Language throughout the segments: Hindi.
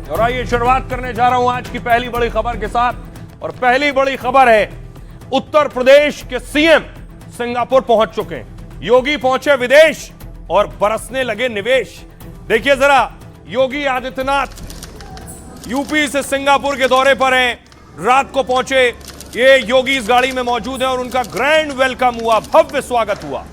और आइए शुरुआत करने जा रहा हूं आज की पहली बड़ी खबर के साथ। और पहली बड़ी खबर है, उत्तर प्रदेश के सीएम सिंगापुर पहुंच चुके हैं। योगी पहुंचे विदेश और बरसने लगे निवेश। देखिए जरा, योगी आदित्यनाथ यूपी से सिंगापुर के दौरे पर हैं, रात को पहुंचे। ये योगी इस गाड़ी में मौजूद है और उनका ग्रैंड वेलकम हुआ, भव्य स्वागत हुआ।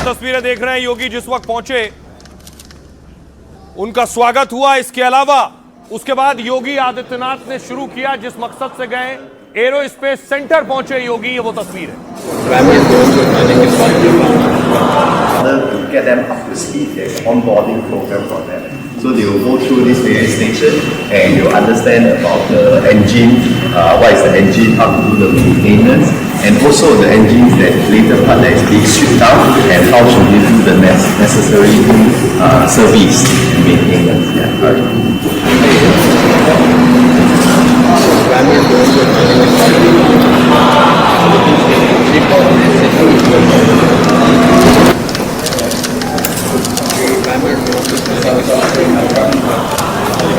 तस्वीरें देख रहे हैं, योगी जिस वक्त पहुंचे उनका स्वागत हुआ। इसके अलावा उसके बाद योगी आदित्यनाथ ने शुरू किया जिस मकसद से गए, एरोस्पेस सेंटर पहुंचे योगी। ये वो तस्वीर है। So they will go through this various station and you understand about the engine, what is the engine, how to do the maintenance, and also the engines that later part that is being stripped out and how should we do the necessary service and maintenance. Yeah,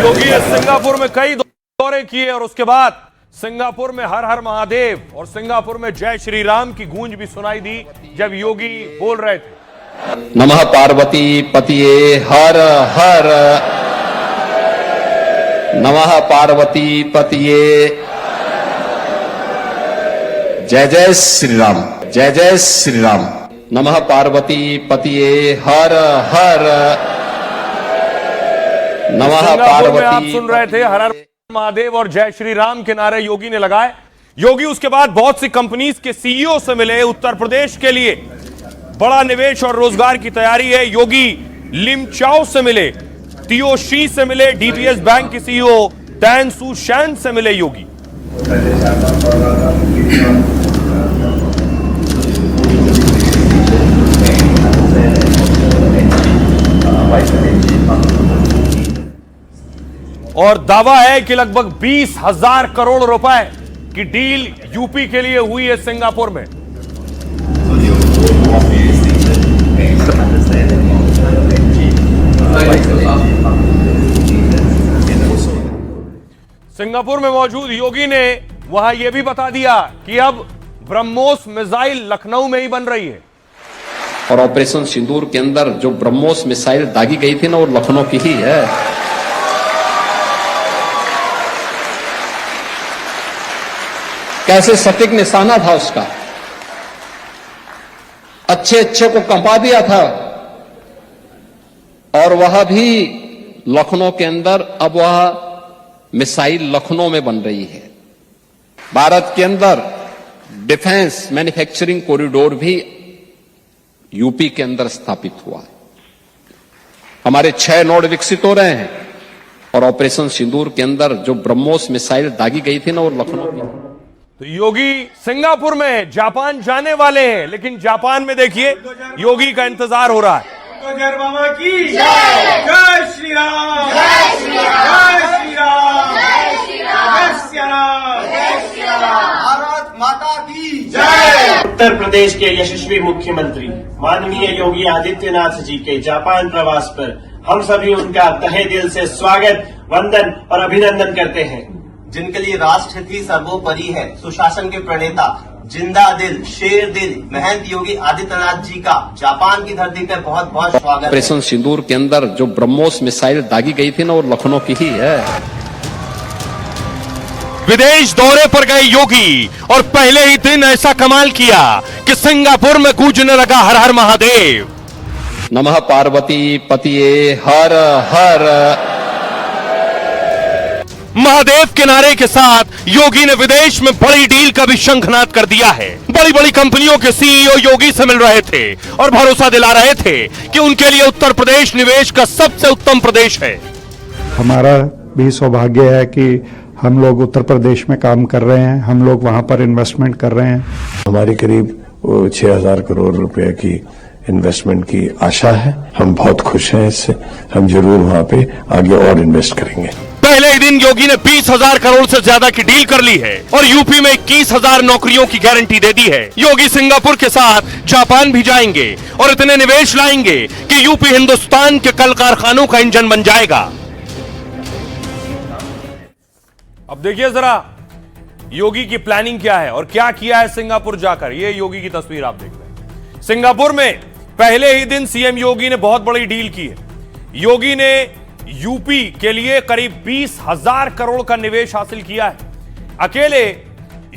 Yogi Singapore में कई दौरे किए और उसके बाद सिंगापुर में हर हर महादेव और सिंगापुर में जय श्री राम की गूंज भी सुनाई दी जब योगी बोल रहे थे। नमः पार्वती पतिये हर हर, नमः पार्वती पतिये, जय जय श्री राम, जय जय श्री राम, नमः पार्वती पतिये हर हर, नमः पार्वती। आप सुन रहे थे हर हर महादेव और जय श्री राम के नारे योगी ने लगाए। योगी उसके बाद बहुत सी कंपनीज के सीईओ से मिले। उत्तर प्रदेश के लिए बड़ा निवेश और रोजगार की तैयारी है। योगी लिमचाओ से मिले, टीओशी से मिले, डीबीएस बैंक के सीईओ टैन सू शैन से मिले योगी। और दावा है कि लगभग 20,000 करोड़ रुपए की डील यूपी के लिए हुई है सिंगापुर में। सिंगापुर में मौजूद योगी ने वहां यह भी बता दिया कि अब ब्रह्मोस मिसाइल लखनऊ में ही बन रही है। और ऑपरेशन सिंदूर के अंदर जो ब्रह्मोस मिसाइल दागी गई थी ना, वो लखनऊ की ही है। कैसे सटीक निशाना था उसका, अच्छे अच्छे को कंपा दिया था। और वह भी लखनऊ के अंदर, अब वह मिसाइल लखनऊ में बन रही है। भारत के अंदर डिफेंस मैन्युफैक्चरिंग कॉरिडोर भी यूपी के अंदर स्थापित हुआ है। हमारे 6 नोड विकसित हो रहे हैं और ऑपरेशन सिंदूर के अंदर जो ब्रह्मोस मिसाइल दागी गई थी ना, वो लखनऊ की। तो योगी सिंगापुर में जापान जाने वाले हैं, लेकिन जापान में देखिए योगी का इंतजार हो रहा है। बाबा की जय श्री राम, जय श्री राम, जय श्री राम, जय श्री राम, जय श्री राम, भारत माता की जय। उत्तर प्रदेश के यशस्वी मुख्यमंत्री माननीय योगी आदित्यनाथ जी के जापान प्रवास पर हम सभी उनका तहे दिल से स्वागत, वंदन और अभिनंदन करते हैं। जिनके लिए राष्ट्र ही सर्वोपरि है, सुशासन के प्रणेता, जिंदा दिल, शेर दिल महंत योगी आदित्यनाथ जी का जापान की धरती पर बहुत बहुत स्वागत। ऑपरेशन सिंदूर के अंदर जो ब्रह्मोस मिसाइल दागी गई थी ना, वो लखनऊ की ही है। विदेश दौरे पर गए योगी और पहले ही दिन ऐसा कमाल किया कि सिंगापुर में गूंजने लगा हर हर महादेव। नमः पार्वती पतिये हर हर, महादेव के नारे के साथ योगी ने विदेश में बड़ी डील का भी शंखनाद कर दिया है। बड़ी बड़ी कंपनियों के सीईओ योगी से मिल रहे थे और भरोसा दिला रहे थे कि उनके लिए उत्तर प्रदेश निवेश का सबसे उत्तम प्रदेश है। हमारा भी सौभाग्य है कि हम लोग उत्तर प्रदेश में काम कर रहे हैं, हम लोग वहां पर इन्वेस्टमेंट कर रहे हैं। हमारी करीब वो 6,000 करोड़ रुपए की इन्वेस्टमेंट की आशा है। हम बहुत खुश हैं इससे, हम जरूर वहां पे आगे और इन्वेस्ट करेंगे। पहले ही दिन योगी ने 20,000 करोड़ से ज्यादा की डील कर ली है और यूपी में 21,000 नौकरियों की गारंटी दे दी है। योगी सिंगापुर के साथ जापान भी जाएंगे और इतने निवेश लाएंगे कि यूपी हिंदुस्तान के कल कारखानों का इंजन बन जाएगा। अब देखिए जरा योगी की प्लानिंग क्या है और क्या किया है सिंगापुर जाकर। ये योगी की तस्वीर आप देख रहे हैं। सिंगापुर में पहले ही दिन सीएम योगी ने बहुत बड़ी डील की है। योगी ने यूपी के लिए करीब 20,000 करोड़ का निवेश हासिल किया है। अकेले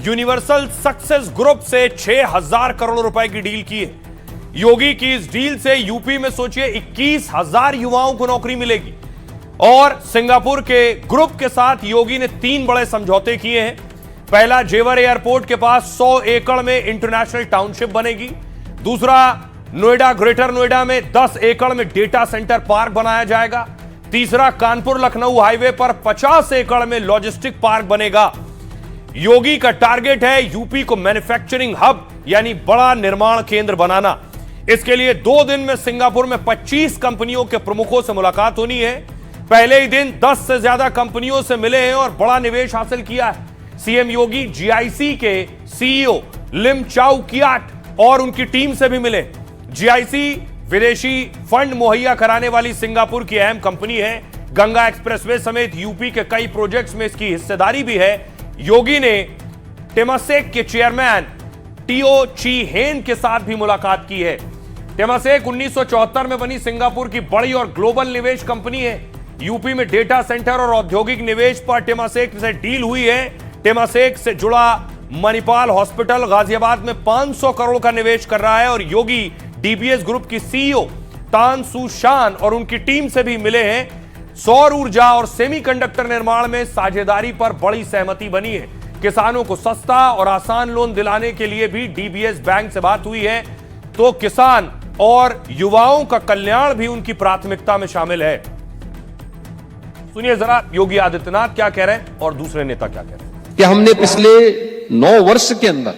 यूनिवर्सल सक्सेस ग्रुप से 6,000 करोड़ रुपए की डील की है। योगी की इस डील से यूपी में सोचिए 21,000 युवाओं को नौकरी मिलेगी। और सिंगापुर के ग्रुप के साथ योगी ने 3 बड़े समझौते किए हैं। पहला, जेवर एयरपोर्ट के पास 100 एकड़ में इंटरनेशनल टाउनशिप बनेगी। दूसरा, नोएडा ग्रेटर नोएडा में 10 एकड़ में डेटा सेंटर पार्क बनाया जाएगा। तीसरा, कानपुर लखनऊ हाईवे पर 50 एकड़ में लॉजिस्टिक पार्क बनेगा। योगी का टारगेट है यूपी को मैन्युफैक्चरिंग हब यानी बड़ा निर्माण केंद्र बनाना। इसके लिए 2 दिन में सिंगापुर में 25 कंपनियों के प्रमुखों से मुलाकात होनी है। पहले ही दिन 10 से ज्यादा कंपनियों से मिले हैं और बड़ा निवेश हासिल किया है। सीएम योगी जीआईसी के सीईओ लिम चाउ कियाट और उनकी टीम से भी मिले। जीआईसी विदेशी फंड मुहैया कराने वाली सिंगापुर की अहम कंपनी है। गंगा एक्सप्रेसवे समेत यूपी के कई प्रोजेक्ट्स में इसकी हिस्सेदारी भी है। योगी ने टेमासेक के चेयरमैन टीओ ची हेन के साथ भी मुलाकात की है। टेमासेक 1974 में बनी सिंगापुर की बड़ी और ग्लोबल निवेश कंपनी है। यूपी में डेटा सेंटर और औद्योगिक निवेश पर टेमासेक से डील हुई है। टेमासेक से जुड़ा मणिपाल हॉस्पिटल गाजियाबाद में 500 करोड़ का निवेश कर रहा है और योगी डीबीएस ग्रुप की सीईओ तान सू शान और उनकी टीम से भी मिले हैं। सौर ऊर्जा और सेमीकंडक्टर निर्माण में साझेदारी पर बड़ी सहमति बनी है। किसानों को सस्ता और आसान लोन दिलाने के लिए भी डीबीएस बैंक से बात हुई है। तो किसान और युवाओं का कल्याण भी उनकी प्राथमिकता में शामिल है। सुनिए जरा योगी आदित्यनाथ क्या कह रहे हैं और दूसरे नेता क्या कह रहे हैं। कि हमने पिछले 9 वर्ष के अंदर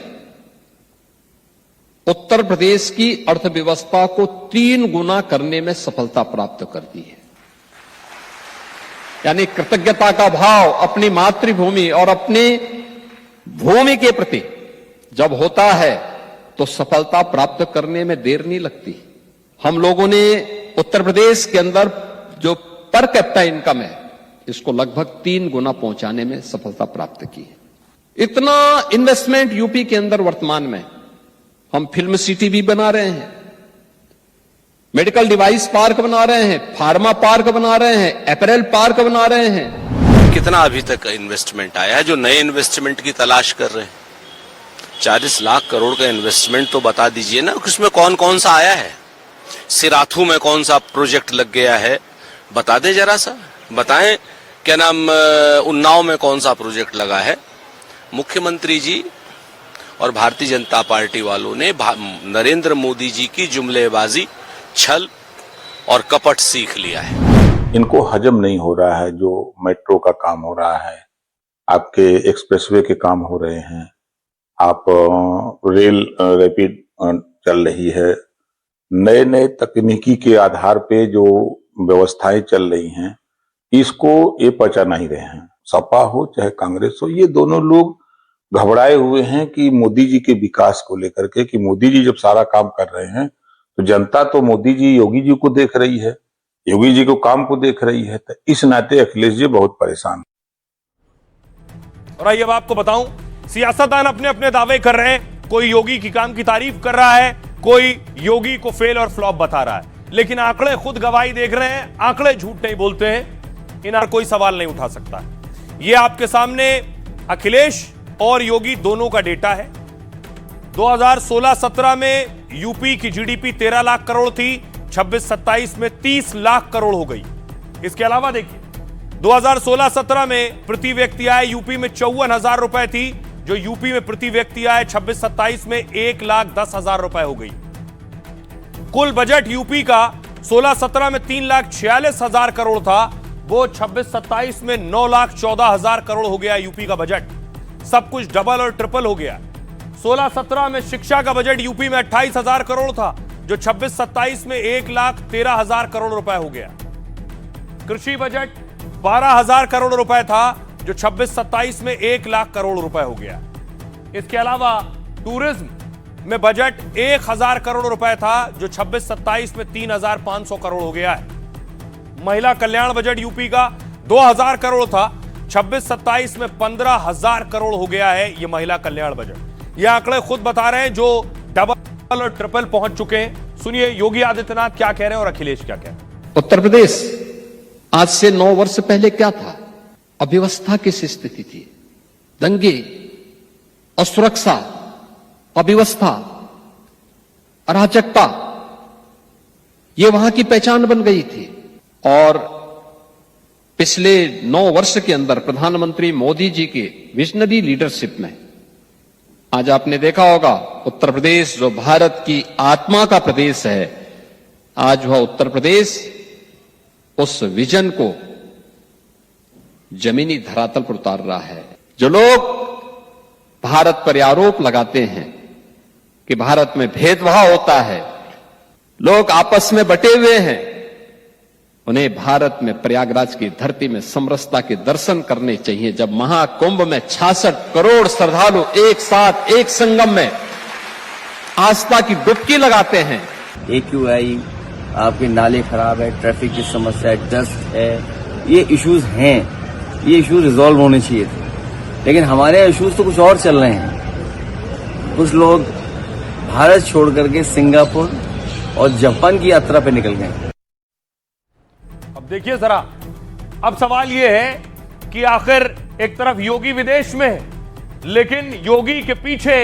उत्तर प्रदेश की अर्थव्यवस्था को 3 गुना करने में सफलता प्राप्त कर दी है। यानी कृतज्ञता का भाव अपनी मातृभूमि और अपनी भूमि के प्रति जब होता है तो सफलता प्राप्त करने में देर नहीं लगती। हम लोगों ने उत्तर प्रदेश के अंदर जो पर कैपिटा इनकम है इसको लगभग 3 गुना पहुंचाने में सफलता प्राप्त की है। इतना इन्वेस्टमेंट यूपी के अंदर वर्तमान में हम फिल्म सिटी भी बना रहे हैं, मेडिकल डिवाइस पार्क बना रहे हैं, फार्मा पार्क बना रहे हैं, अपैरल पार्क बना रहे हैं। कितना अभी तक इन्वेस्टमेंट आया है जो नए इन्वेस्टमेंट की तलाश कर रहे हैं? 40 लाख करोड़ का इन्वेस्टमेंट तो बता दीजिए ना, उसमें कौन कौन सा आया है? सिराथू में कौन सा प्रोजेक्ट लग गया है बता दे, जरा सा बताएं। क्या नाम, उन्नाव में कौन सा प्रोजेक्ट लगा है? मुख्यमंत्री जी और भारतीय जनता पार्टी वालों ने नरेंद्र मोदी जी की जुमलेबाजी, छल और कपट सीख लिया है। इनको हजम नहीं हो रहा है जो मेट्रो का काम हो रहा है, आपके एक्सप्रेसवे के काम हो रहे हैं, आप रेल रैपिड चल रही है, नए नए तकनीकी के आधार पे जो व्यवस्थाएं चल रही हैं, इसको ये पचा नहीं रहे हैं। सपा हो चाहे कांग्रेस हो, ये दोनों लोग घबराए हुए हैं कि मोदी जी के विकास को लेकर के, कि मोदी जी जब सारा काम कर रहे हैं तो जनता तो मोदी जी योगी जी को देख रही है, योगी जी को काम को देख रही है। तो इस नाते अखिलेश जी बहुत परेशान। और आइए अब आपको बताऊं, सियासतदान अपने अपने दावे कर रहे हैं। कोई योगी की काम की तारीफ कर रहा है, कोई योगी को फेल और फ्लॉप बता रहा है, लेकिन आंकड़े खुद गवाही देख रहे हैं। आंकड़े झूठ नहीं बोलते हैं, इन पर कोई सवाल नहीं उठा सकता। यह आपके सामने अखिलेश और योगी दोनों का डेटा है। 2016-17 में यूपी की जीडीपी 13 लाख करोड़ थी, 26-27 में 30 लाख करोड़ हो गई। इसके अलावा देखिए 2016-17 में प्रति व्यक्ति आय यूपी में 54,000 रुपए थी, जो यूपी में प्रति व्यक्ति आय 26-27 में 1,10,000 रुपए हो गई। कुल बजट यूपी का 16-17 में 3,46,000 करोड़ था, वो 26-27 में 9,14,000 करोड़ हो गया यूपी का बजट। सब कुछ डबल और ट्रिपल हो गया। 16-17 में शिक्षा का बजट यूपी में 28,000 करोड़ था, जो 26-27 में 1,13,000 करोड़ रुपए हो गया। कृषि बजट 12,000 करोड़ रुपए था, जो 26-27 में 1,00,000 करोड़ रुपए हो गया। इसके अलावा टूरिज्म में बजट 1,000 करोड़ रुपए था, जो 26-27 में 3,500 करोड़ हो गया है। महिला कल्याण बजट यूपी का 2,000 करोड़ था, 26-27 में 15,000 करोड़ हो गया है ये महिला कल्याण बजट। ये आंकड़े खुद बता रहे हैं जो डबल और ट्रिपल पहुंच चुके हैं। सुनिए योगी आदित्यनाथ क्या कह रहे हैं और अखिलेश क्या कह रहे हैं। उत्तर प्रदेश आज से 9 वर्ष पहले क्या था? अव्यवस्था की स्थिति थी, दंगे, असुरक्षा, अव्यवस्था, अराजकता, ये वहां की पहचान बन गई थी। और पिछले 9 वर्ष के अंदर प्रधानमंत्री मोदी जी के विजनरी लीडरशिप में आज आपने देखा होगा उत्तर प्रदेश जो भारत की आत्मा का प्रदेश है, आज वह उत्तर प्रदेश उस विजन को जमीनी धरातल पर उतार रहा है। जो लोग भारत पर आरोप लगाते हैं कि भारत में भेदभाव होता है, लोग आपस में बटे हुए हैं, उन्हें भारत में प्रयागराज की धरती में समरसता के दर्शन करने चाहिए। जब महाकुंभ में 66 करोड़ श्रद्धालु एक साथ एक संगम में आस्था की डुबकी लगाते हैं। AQI, आपके नाले खराब है, ट्रैफिक की समस्या है, डस्ट है, ये इश्यूज हैं, ये इश्यूज रिजॉल्व होने चाहिए थे। लेकिन हमारे इश्यूज तो कुछ और चल रहे हैं। कुछ लोग भारत छोड़ करके सिंगापुर और जापान की यात्रा पे निकल गए। अब देखिए जरा, अब सवाल यह है कि आखिर एक तरफ योगी विदेश में है, लेकिन योगी के पीछे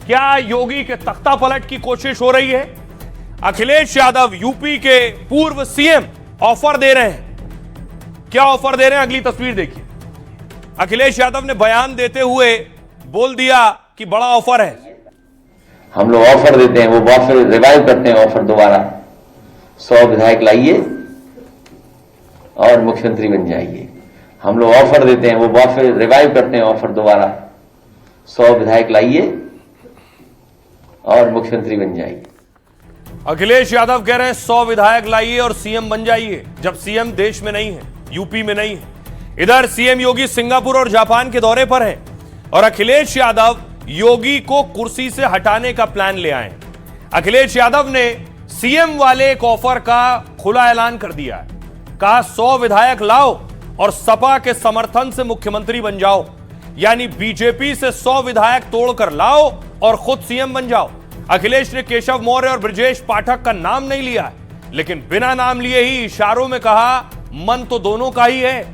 क्या योगी के तख्ता पलट की कोशिश हो रही है? अखिलेश यादव यूपी के पूर्व सीएम ऑफर दे रहे हैं। क्या ऑफर दे रहे हैं, अगली तस्वीर देखिए। अखिलेश यादव ने बयान देते हुए बोल दिया कि बड़ा ऑफर है। हम लोग ऑफर देते हैं, वो ऑफर रिवाइव करते हैं, ऑफर दोबारा 100 विधायक लाइए और मुख्यमंत्री बन जाइए। हम लोग ऑफर देते हैं, वो ऑफर रिवाइव करते हैं, ऑफर दोबारा 100 विधायक लाइए और मुख्यमंत्री बन जाइए। अखिलेश यादव कह रहे हैं 100 विधायक लाइए और सीएम बन जाइए, जब सीएम देश में नहीं है, यूपी में नहीं है। इधर सीएम योगी सिंगापुर और जापान के दौरे पर हैं और अखिलेश यादव योगी को कुर्सी से हटाने का प्लान ले आए। अखिलेश यादव ने सीएम वाले एक ऑफर का खुला ऐलान कर दिया है। कहा 100 विधायक लाओ और सपा के समर्थन से मुख्यमंत्री बन जाओ, यानी बीजेपी से 100 विधायक तोड़कर लाओ और खुद सीएम बन जाओ। अखिलेश ने केशव मौर्य और ब्रजेश पाठक का नाम नहीं लिया है, लेकिन बिना नाम लिए ही इशारों में कहा मन तो दोनों का ही है,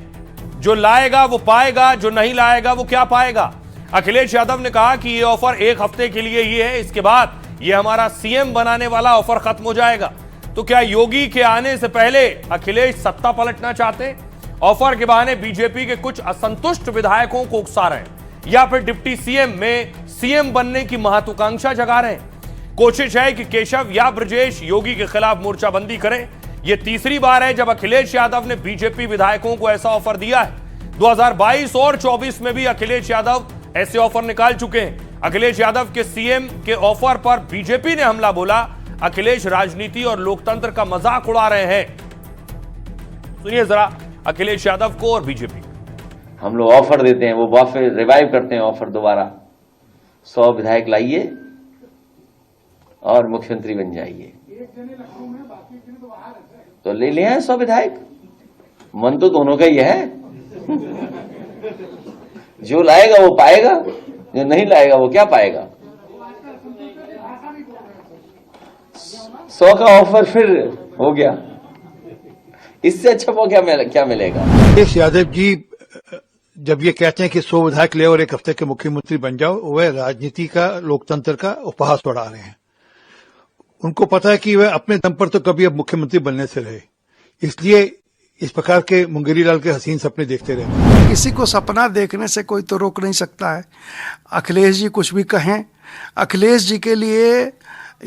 जो लाएगा वो पाएगा, जो नहीं लाएगा वो क्या पाएगा। अखिलेश यादव ने कहा कि ये ऑफर 1 हफ्ते के लिए ही है, इसके बाद ये हमारा सीएम बनाने वाला ऑफर खत्म हो जाएगा। तो क्या योगी के आने से पहले अखिलेश सत्ता पलटना चाहते हैं? ऑफर के बहाने बीजेपी के कुछ असंतुष्ट विधायकों को उकसा रहे हैं, या फिर डिप्टी सीएम में सीएम बनने की महत्वाकांक्षा जगा रहे हैं? कोशिश है कि केशव या ब्रजेश योगी के खिलाफ मोर्चाबंदी करें। यह तीसरी बार है जब अखिलेश यादव ने बीजेपी विधायकों को ऐसा ऑफर दिया है। 2022 और 24 में भी अखिलेश यादव ऐसे ऑफर निकाल चुके हैं। अखिलेश यादव के सीएम के ऑफर पर बीजेपी ने हमला बोला। अखिलेश राजनीति और लोकतंत्र का मजाक उड़ा रहे हैं। सुनिए जरा अखिलेश यादव को और बीजेपी। हम लोग ऑफर देते हैं, वो ऑफर रिवाइव करते हैं, ऑफर दोबारा 100 विधायक लाइए और मुख्यमंत्री बन जाइए। तो ले लिया है 100 विधायक, मन तो दोनों का ही है। जो लाएगा वो पाएगा, जो नहीं लाएगा वो क्या पाएगा। 100 का ऑफर फिर हो गया, इससे अच्छा वो क्या मिलेगा। अखिलेश यादव जी जब ये कहते हैं कि 100 विधायक ले और 1 हफ्ते के मुख्यमंत्री बन जाओ, वह राजनीति का, लोकतंत्र का उपहास उड़ा रहे हैं। उनको पता है कि वह अपने दम पर तो कभी अब मुख्यमंत्री बनने से रहे, इसलिए इस प्रकार के मुंगेरी लाल के हसीन सपने देखते रहते हैं। किसी को सपना देखने से कोई तो रोक नहीं सकता है। अखिलेश जी कुछ भी कहें, अखिलेश जी के लिए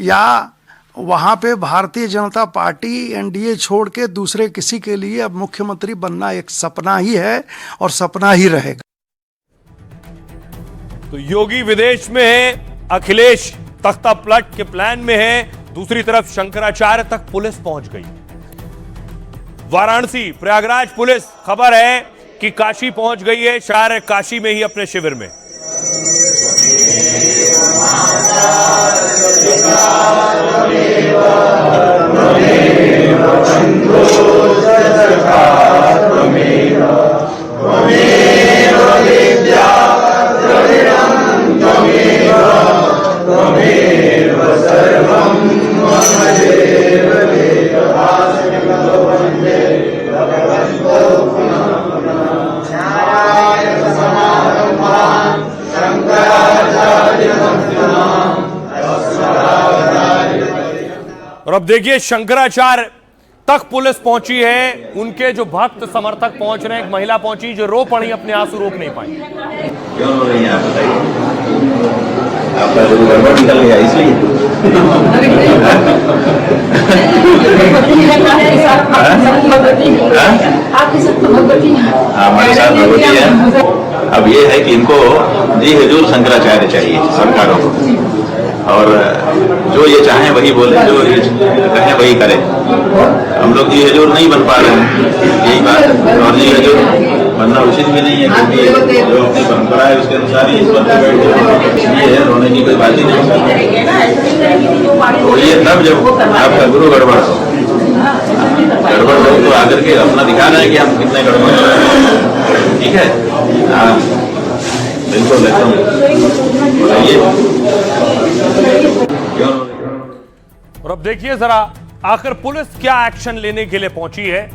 या वहां पे भारतीय जनता पार्टी एनडीए छोड़ के दूसरे किसी के लिए अब मुख्यमंत्री बनना एक सपना ही है और सपना ही रहेगा। तो योगी विदेश में है, अखिलेश तख्ता पलट के प्लान में है, दूसरी तरफ शंकराचार्य तक पुलिस पहुंच गई। वाराणसी प्रयागराज पुलिस खबर है कि काशी पहुंच गई है, शायर काशी में ही अपने शिविर में। और अब देखिए शंकराचार्य तक पुलिस पहुंची है, उनके जो भक्त समर्थक पहुंच रहे हैं। एक महिला पहुंची जो रो पड़ी, अपने आंसू रोक नहीं पाई। क्यों रो रही हैं आप, बताइए? आपका जो गड़बड़ निकल गया इसलिए? हमारे साथ भगवती है। अब ये है कि इनको जी हुजूर शंकराचार्य चाहिए सरकारों को, और जो ये चाहें वही बोले, जो ये कहें वही करें। हम लोग जी हुजूर नहीं बन पा रहे हैं, यही बात है। और जी हुजूर बनना उचित भी नहीं है, क्योंकि जो अपनी परंपरा है उसके अनुसार ही इस पर ये है, रोने की कोई बात ही नहीं। तो ये तब जब आपका गुरु गड़बड़ हो, गड़बड़ लोग तो आकर के अपना दिखा रहे हैं कि हम कितने गड़बड़ हैं। ठीक है, हाँ बिल्कुल एकदम बताइए। और अब देखिए जरा आखिर पुलिस क्या एक्शन लेने के लिए पहुंची है।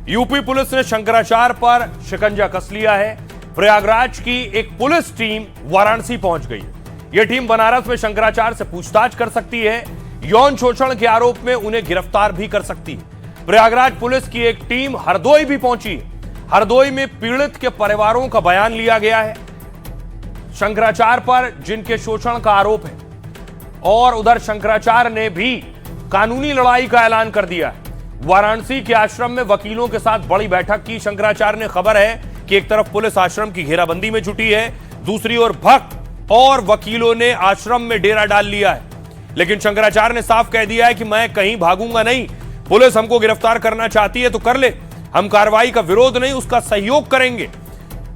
यूपी पुलिस ने शंकराचार्य पर शिकंजा कस लिया है। प्रयागराज की एक पुलिस टीम वाराणसी पहुंच गई। यह टीम बनारस में शंकराचार्य से पूछताछ कर सकती है, यौन शोषण के आरोप में उन्हें गिरफ्तार भी कर सकती है। प्रयागराज पुलिस की एक टीम हरदोई भी पहुंची है। हरदोई में पीड़ित के परिवारों का बयान लिया गया है शंकराचार्य पर, जिनके शोषण का आरोप है। और उधर शंकराचार्य ने भी कानूनी लड़ाई का ऐलान कर दिया है। वाराणसी के आश्रम में वकीलों के साथ बड़ी बैठक की शंकराचार्य ने। खबर है कि एक तरफ पुलिस आश्रम की घेराबंदी में जुटी है, दूसरी ओर भक्त और वकीलों ने आश्रम में डेरा डाल लिया है। लेकिन शंकराचार्य ने साफ कह दिया है कि मैं कहीं भागूंगा नहीं। पुलिस हमको गिरफ्तार करना चाहती है तो कर ले, हम कार्रवाई का विरोध नहीं, उसका सहयोग करेंगे।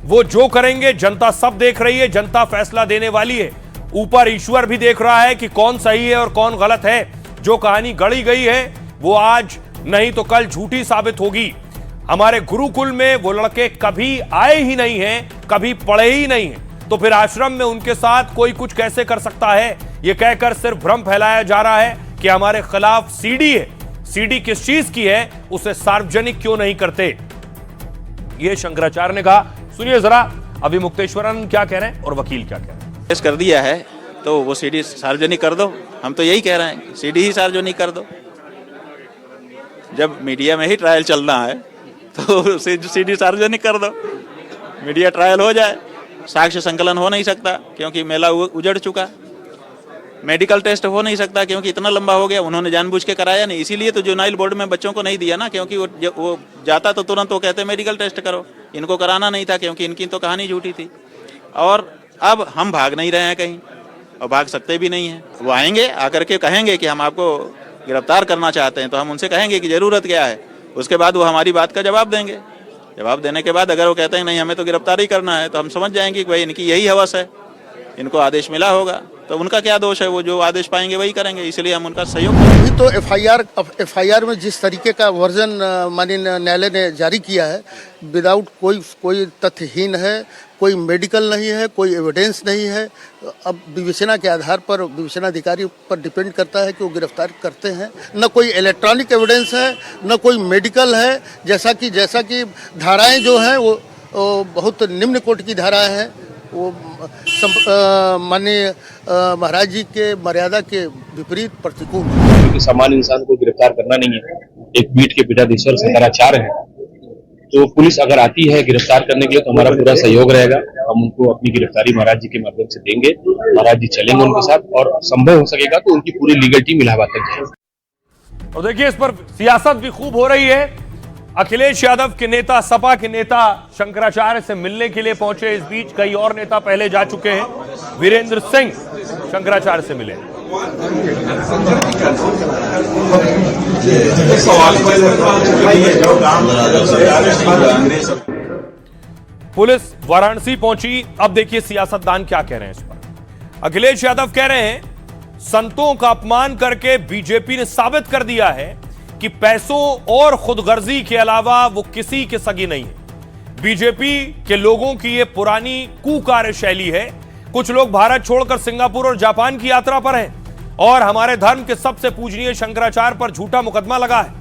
वो जो करेंगे जनता सब देख रही है, जनता फैसला देने वाली है। ऊपर ईश्वर भी देख रहा है कि कौन सही है और कौन गलत है। जो कहानी गढ़ी गई है वो आज नहीं तो कल झूठी साबित होगी। हमारे गुरुकुल में वो लड़के कभी आए ही नहीं हैं, कभी पढ़े ही नहीं हैं, तो फिर आश्रम में उनके साथ कोई कुछ कैसे कर सकता है? ये कहकर सिर्फ भ्रम फैलाया जा रहा है कि हमारे खिलाफ सीडी है। सीडी किस चीज की है, उसे सार्वजनिक क्यों नहीं करते? ये शंकराचार्य ने कहा। सुनिए जरा अभी मुक्तेश्वरन क्या कह रहे हैं और वकील क्या कह रहे हैं। केस कर दिया है तो वो सीडी सार्वजनिक कर दो। हम तो यही कह रहे हैं, सीडी ही सार्वजनिक कर दो। जब मीडिया में ही ट्रायल चलना है तो सीडी सार्वजनिक कर दो, मीडिया ट्रायल हो जाए। साक्ष्य संकलन हो नहीं सकता क्योंकि मेला उजड़ चुका। मेडिकल टेस्ट हो नहीं सकता क्योंकि इतना लंबा हो गया, उन्होंने जानबूझ के कराया नहीं। इसीलिए तो जुवेनाइल बोर्ड में बच्चों को नहीं दिया ना, क्योंकि वो जाता तो तुरंत वो कहते मेडिकल टेस्ट करो। इनको कराना नहीं था क्योंकि इनकी तो कहानी झूठी थी। और अब हम भाग नहीं रहे हैं कहीं और भाग सकते भी नहीं हैं। वो आएंगे, आकर के कहेंगे कि हम आपको गिरफ्तार करना चाहते हैं, तो हम उनसे कहेंगे कि ज़रूरत क्या है। उसके बाद वो हमारी बात का जवाब देंगे। जवाब देने के बाद अगर वो कहते हैं नहीं हमें तो गिरफ्तार ही करना है, तो हम समझ जाएंगे कि भाई इनकी यही हवस है, इनको आदेश मिला होगा। तो उनका क्या दोष है, वो जो आदेश पाएंगे वही करेंगे। इसलिए हम उनका सहयोग अभी तो एफआईआर में जिस तरीके का वर्जन माननीय न्यायालय ने जारी किया है, विदाउट कोई तथ्यहीन है, कोई मेडिकल नहीं है, कोई एविडेंस नहीं है। अब विवेचना के आधार पर विवेचनाधिकारी पर डिपेंड करता है कि वो गिरफ्तार करते हैं। न कोई इलेक्ट्रॉनिक एविडेंस है, न कोई मेडिकल है। जैसा कि धाराएं जो हैं वो बहुत निम्न कोटि की धाराएं हैं। वो माननीय महाराज जी के मर्यादा के विपरीत प्रतिकूल। क्योंकि सामान्य इंसान को गिरफ्तार करना नहीं है, एक पीठ के पीठाधीश्वर शंकराचार्य है, तो पुलिस अगर आती है गिरफ्तार करने के लिए तो हमारा पूरा सहयोग रहेगा। हम उनको अपनी गिरफ्तारी महाराज जी के माध्यम से देंगे, महाराज जी चलेंगे उनके साथ, और संभव हो सकेगा तो उनकी पूरी लीगल टीम इलाहाबाद तक जाएगी। और देखिए इस पर सियासत भी खूब हो रही है। अखिलेश यादव के नेता, सपा के नेता शंकराचार्य से मिलने के लिए पहुंचे। इस बीच कई और नेता पहले जा चुके हैं। वीरेंद्र सिंह शंकराचार्य से मिले। पुलिस वाराणसी पहुंची। अब देखिए सियासतदान क्या कह रहे हैं इस पर। अखिलेश यादव कह रहे हैं संतों का अपमान करके बीजेपी ने साबित कर दिया है कि पैसों और खुदगर्जी के अलावा वो किसी के सगी नहीं है। बीजेपी के लोगों की ये पुरानी कुकार्यशैली है। कुछ लोग भारत छोड़कर सिंगापुर और जापान की यात्रा पर हैं और हमारे धर्म के सबसे पूजनीय शंकराचार्य पर झूठा मुकदमा लगा है।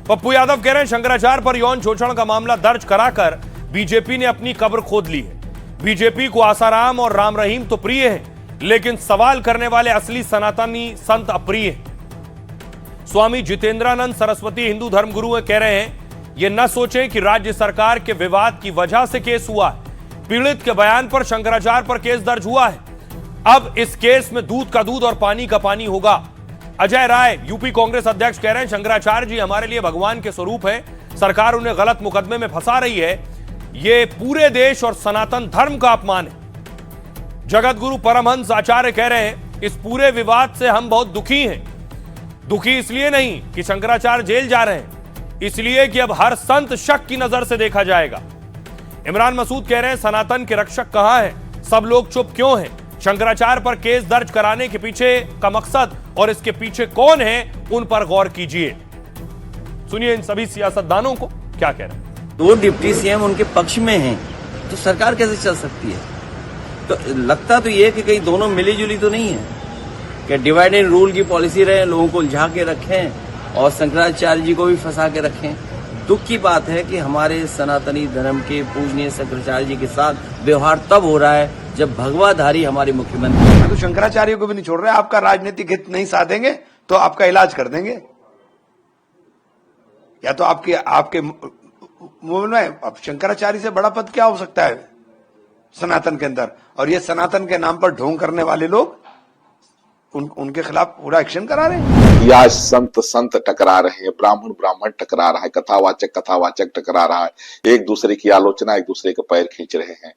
पप्पू यादव कह रहे हैं शंकराचार्य पर यौन शोषण का मामला दर्ज कराकर बीजेपी ने अपनी कब्र खोद ली है। बीजेपी को आसाराम और राम रहीम तो प्रिय है, लेकिन सवाल करने वाले असली सनातनी संत अप्रिय हैं। स्वामी जितेंद्रानंद सरस्वती हिंदू धर्मगुरु कह रहे हैं ये न सोचें कि राज्य सरकार के विवाद की वजह से केस हुआ है। पीड़ित के बयान पर शंकराचार्य पर केस दर्ज हुआ है। अब इस केस में दूध का दूध और पानी का पानी होगा। अजय राय यूपी कांग्रेस अध्यक्ष कह रहे हैं शंकराचार्य जी हमारे लिए भगवान के स्वरूप है। सरकार उन्हें गलत मुकदमे में फंसा रही है। ये पूरे देश और सनातन धर्म का अपमान है। जगत गुरु परमहंस आचार्य कह रहे हैं इस पूरे विवाद से हम बहुत दुखी हैं। दुखी इसलिए नहीं कि शंकराचार्य जेल जा रहे हैं, इसलिए कि अब हर संत शक की नजर से देखा जाएगा। इमरान मसूद कह रहे हैं सनातन के रक्षक कहां हैं, सब लोग चुप क्यों हैं? शंकराचार्य पर केस दर्ज कराने के पीछे का मकसद और इसके पीछे कौन है, उन पर गौर कीजिए। सुनिए इन सभी सियासतदानों को क्या कह रहे हैं। दो डिप्टी सीएम उनके पक्ष में हैं, तो सरकार कैसे चल सकती है? तो लगता तो ये कि कहीं दोनों मिली जुली तो नहीं है, कि डिवाइड एंड रूल की पॉलिसी रहे, लोगों को उलझा के रखें और शंकराचार्य जी को भी फंसा के रखें। दुख की बात है कि हमारे सनातनी धर्म के पूजनीय शंकराचार्य जी के साथ व्यवहार तब हो रहा है जब भगवाधारी हमारे मुख्यमंत्री तो शंकराचार्य को भी नहीं छोड़ रहे। आपका राजनीतिक हित नहीं साधेंगे तो आपका इलाज कर देंगे, या तो आपके मुंह में। अब शंकराचार्य से बड़ा पद क्या हो सकता है सनातन के अंदर? और ये सनातन के नाम पर ढोंग करने वाले लोग उनके खिलाफ पूरा एक्शन करा रहे हैं। या संत संत टकरा रहे हैं, ब्राह्मण ब्राह्मण टकरा रहा है, कथावाचक टकरा रहा है, एक दूसरे की आलोचना, एक दूसरे के पैर खींच रहे हैं।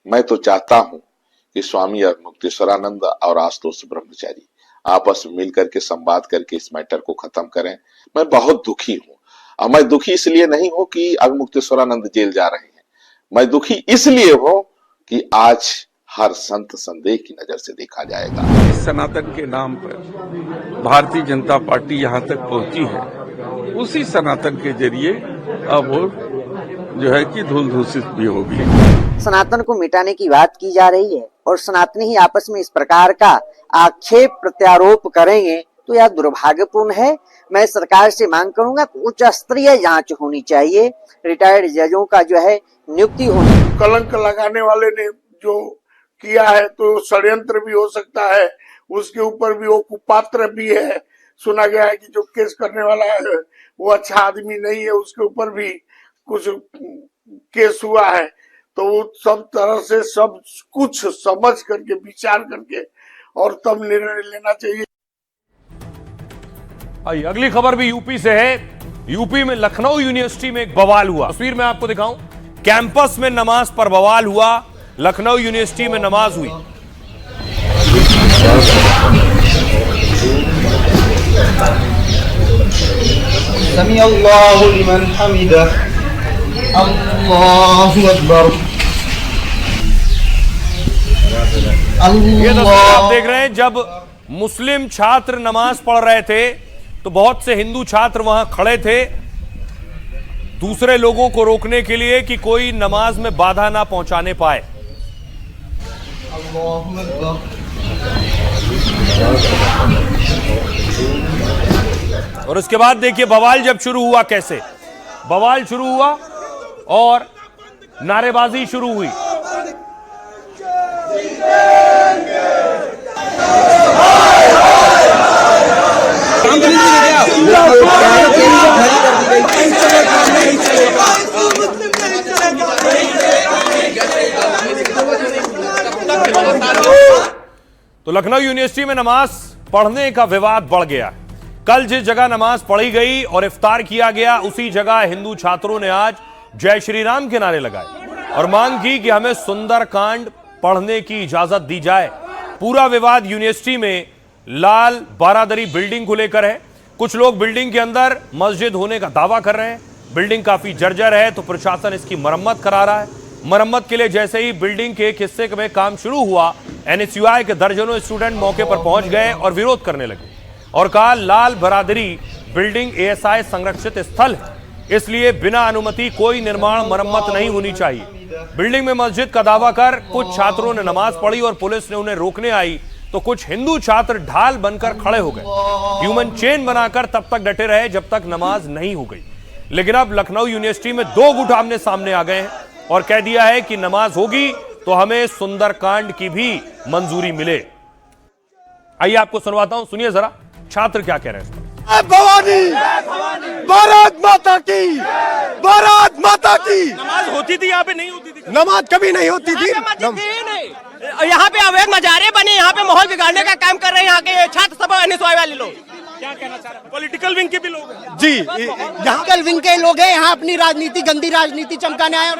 मैं तो चाहता हूं कि स्वामी मुक्तेश्वरानंद और आशुतोष ब्रह्मचारी आपस में मिलकर के संवाद करके इस मैटर को खत्म करें। मैं बहुत दुखी हूं, और मैं दुखी इसलिए नहीं हूं कि अब मुक्तेश्वरानंद जेल जा रहे हैं। मैं दुखी इसलिए हूं कि आज हर संत संदेह की नजर से देखा जाएगा। इस सनातन के नाम पर भारतीय जनता पार्टी यहाँ तक पहुंची है, उसी सनातन के जरिए अब वो जो है कि धूल धूसित भी होगी। सनातन को मिटाने की बात की जा रही है और सनातनी ही आपस में इस प्रकार का आक्षेप प्रत्यारोप करेंगे तो यह दुर्भाग्यपूर्ण है। मैं सरकार से मांग करूंगा उच्च स्तरीय जांच होनी चाहिए, रिटायर्ड जजों का जो है नियुक्ति होनी। कलंक लगाने वाले ने जो किया है तो षड्यंत्र भी हो सकता है, उसके ऊपर भी वो कुपात्र भी है। सुना गया है कि जो केस करने वाला है वो अच्छा आदमी नहीं है, उसके ऊपर भी कुछ केस हुआ है। तो वो सब तरह से सब कुछ समझ करके विचार करके और तब निर्णय लेना चाहिए। अगली खबर भी यूपी से है। यूपी में लखनऊ यूनिवर्सिटी में एक बवाल हुआ। तस्वीर में आपको दिखाऊं, कैंपस में नमाज पर बवाल हुआ। लखनऊ यूनिवर्सिटी में नमाज हुई। समी अल्लाहु लिमन हमिदा, अल्लाहु अकबर। ये तस्वीर आप देख रहे हैं, जब मुस्लिम छात्र नमाज पढ़ रहे थे तो बहुत से हिंदू छात्र वहां खड़े थे दूसरे लोगों को रोकने के लिए कि कोई नमाज में बाधा ना पहुंचाने पाए। और उसके बाद देखिए बवाल जब शुरू हुआ, कैसे बवाल शुरू हुआ और नारेबाजी शुरू हुई। तो लखनऊ यूनिवर्सिटी में नमाज पढ़ने का विवाद बढ़ गया। कल जिस जगह नमाज पढ़ी गई और इफ्तार किया गया, उसी जगह हिंदू छात्रों ने आज जय श्री राम के नारे लगाए और मांग की कि हमें सुंदरकांड पढ़ने की इजाजत दी जाए। पूरा विवाद यूनिवर्सिटी में लाल बारादरी बिल्डिंग को लेकर है। कुछ लोग बिल्डिंग के अंदर मस्जिद होने का दावा कर रहे हैं। बिल्डिंग काफी जर्जर है तो प्रशासन इसकी मरम्मत करा रहा है। मरम्मत के लिए जैसे ही बिल्डिंग के एक हिस्से में काम शुरू हुआ, एनएसयूआई के दर्जनों स्टूडेंट मौके पर पहुंच गए और विरोध करने लगे और कहा लाल बारादरी बिल्डिंग एएसआई संरक्षित स्थल है, इसलिए बिना अनुमति कोई निर्माण मरम्मत नहीं होनी चाहिए। बिल्डिंग में मस्जिद का दावा कर कुछ छात्रों ने नमाज पढ़ी और पुलिस ने उन्हें रोकने आई तो कुछ हिंदू छात्र ढाल बनकर खड़े हो गए। ह्यूमन चेन बनाकर तब तक डटे रहे जब तक नमाज नहीं हो गई। लेकिन अब लखनऊ यूनिवर्सिटी में दो गुट आमने सामने आ गए हैं और कह दिया है कि नमाज होगी तो हमें सुंदरकांड की भी मंजूरी मिले। आइए आपको सुनवाता हूं, सुनिए जरा छात्र क्या कह रहे हैं। भवानी, भारत माता की, भारत माता की। नमाज होती थी यहाँ पे, नहीं होती थी? नमाज कभी नहीं होती थी। यहाँ पे अवैध मजारे बने, यहाँ पे माहौल बिगाड़ने का काम कर रहे हैं यहाँ के छात्र सभा एनएसयूआई वाले लोग। क्या कहना चाह रहे हैं? पॉलिटिकल विंग के भी लोग हैं जी, यहाँ विंग के लोग हैं। यहाँ अपनी राजनीति, गंदी राजनीति चमकाने आए।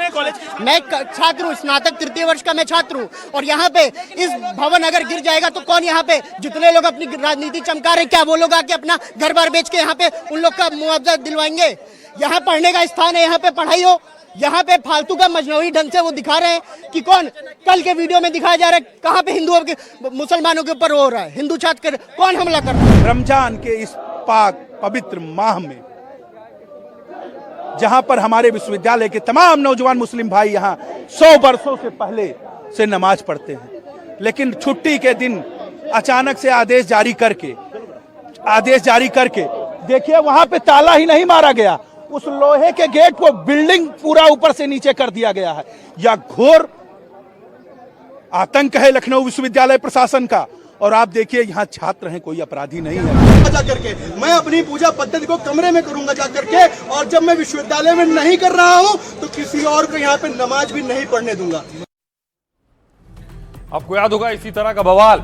मैं छात्र हूँ, स्नातक तृतीय वर्ष का मैं छात्र हूँ और यहाँ पे इस भवन अगर गिर जाएगा तो कौन यहाँ पे जितने लोग अपनी राजनीति चमका रहे, क्या वो लोग आके अपना घर बार बेच के यहाँ पे उन लोग का मुआवजा दिलवाएंगे? यहाँ पढ़ने का स्थान है, यहाँ पे पढ़ाई हो। यहाँ पे फालतू का मजनूरी ढंग से वो दिखा रहे हैं कि कौन, कल के वीडियो में दिखाया जा रहा है कहाँ पे हिंदुओं के, मुसलमानों के ऊपर हो रहा है, हिंदू छात्र कौन हमला कर रहा है? रमजान के इस पाक पवित्र माह में जहां पर हमारे विश्वविद्यालय के तमाम नौजवान मुस्लिम भाई यहाँ 100 वर्षों से पहले से नमाज पढ़ते हैं, लेकिन छुट्टी के दिन अचानक से आदेश जारी करके देखिए वहां पे ताला ही नहीं मारा गया, उस लोहे के गेट को बिल्डिंग पूरा ऊपर से नीचे कर दिया गया है। यह घोर आतंक है लखनऊ विश्वविद्यालय प्रशासन का। और आप देखिए यहाँ छात्र हैं, कोई अपराधी नहीं है। जा करके मैं अपनी पूजा पद्धति को कमरे में करूंगा जा करके, और जब मैं विश्वविद्यालय में नहीं कर रहा हूँ तो किसी और को यहाँ पे नमाज भी नहीं पढ़ने दूंगा। आपको याद होगा इसी तरह का बवाल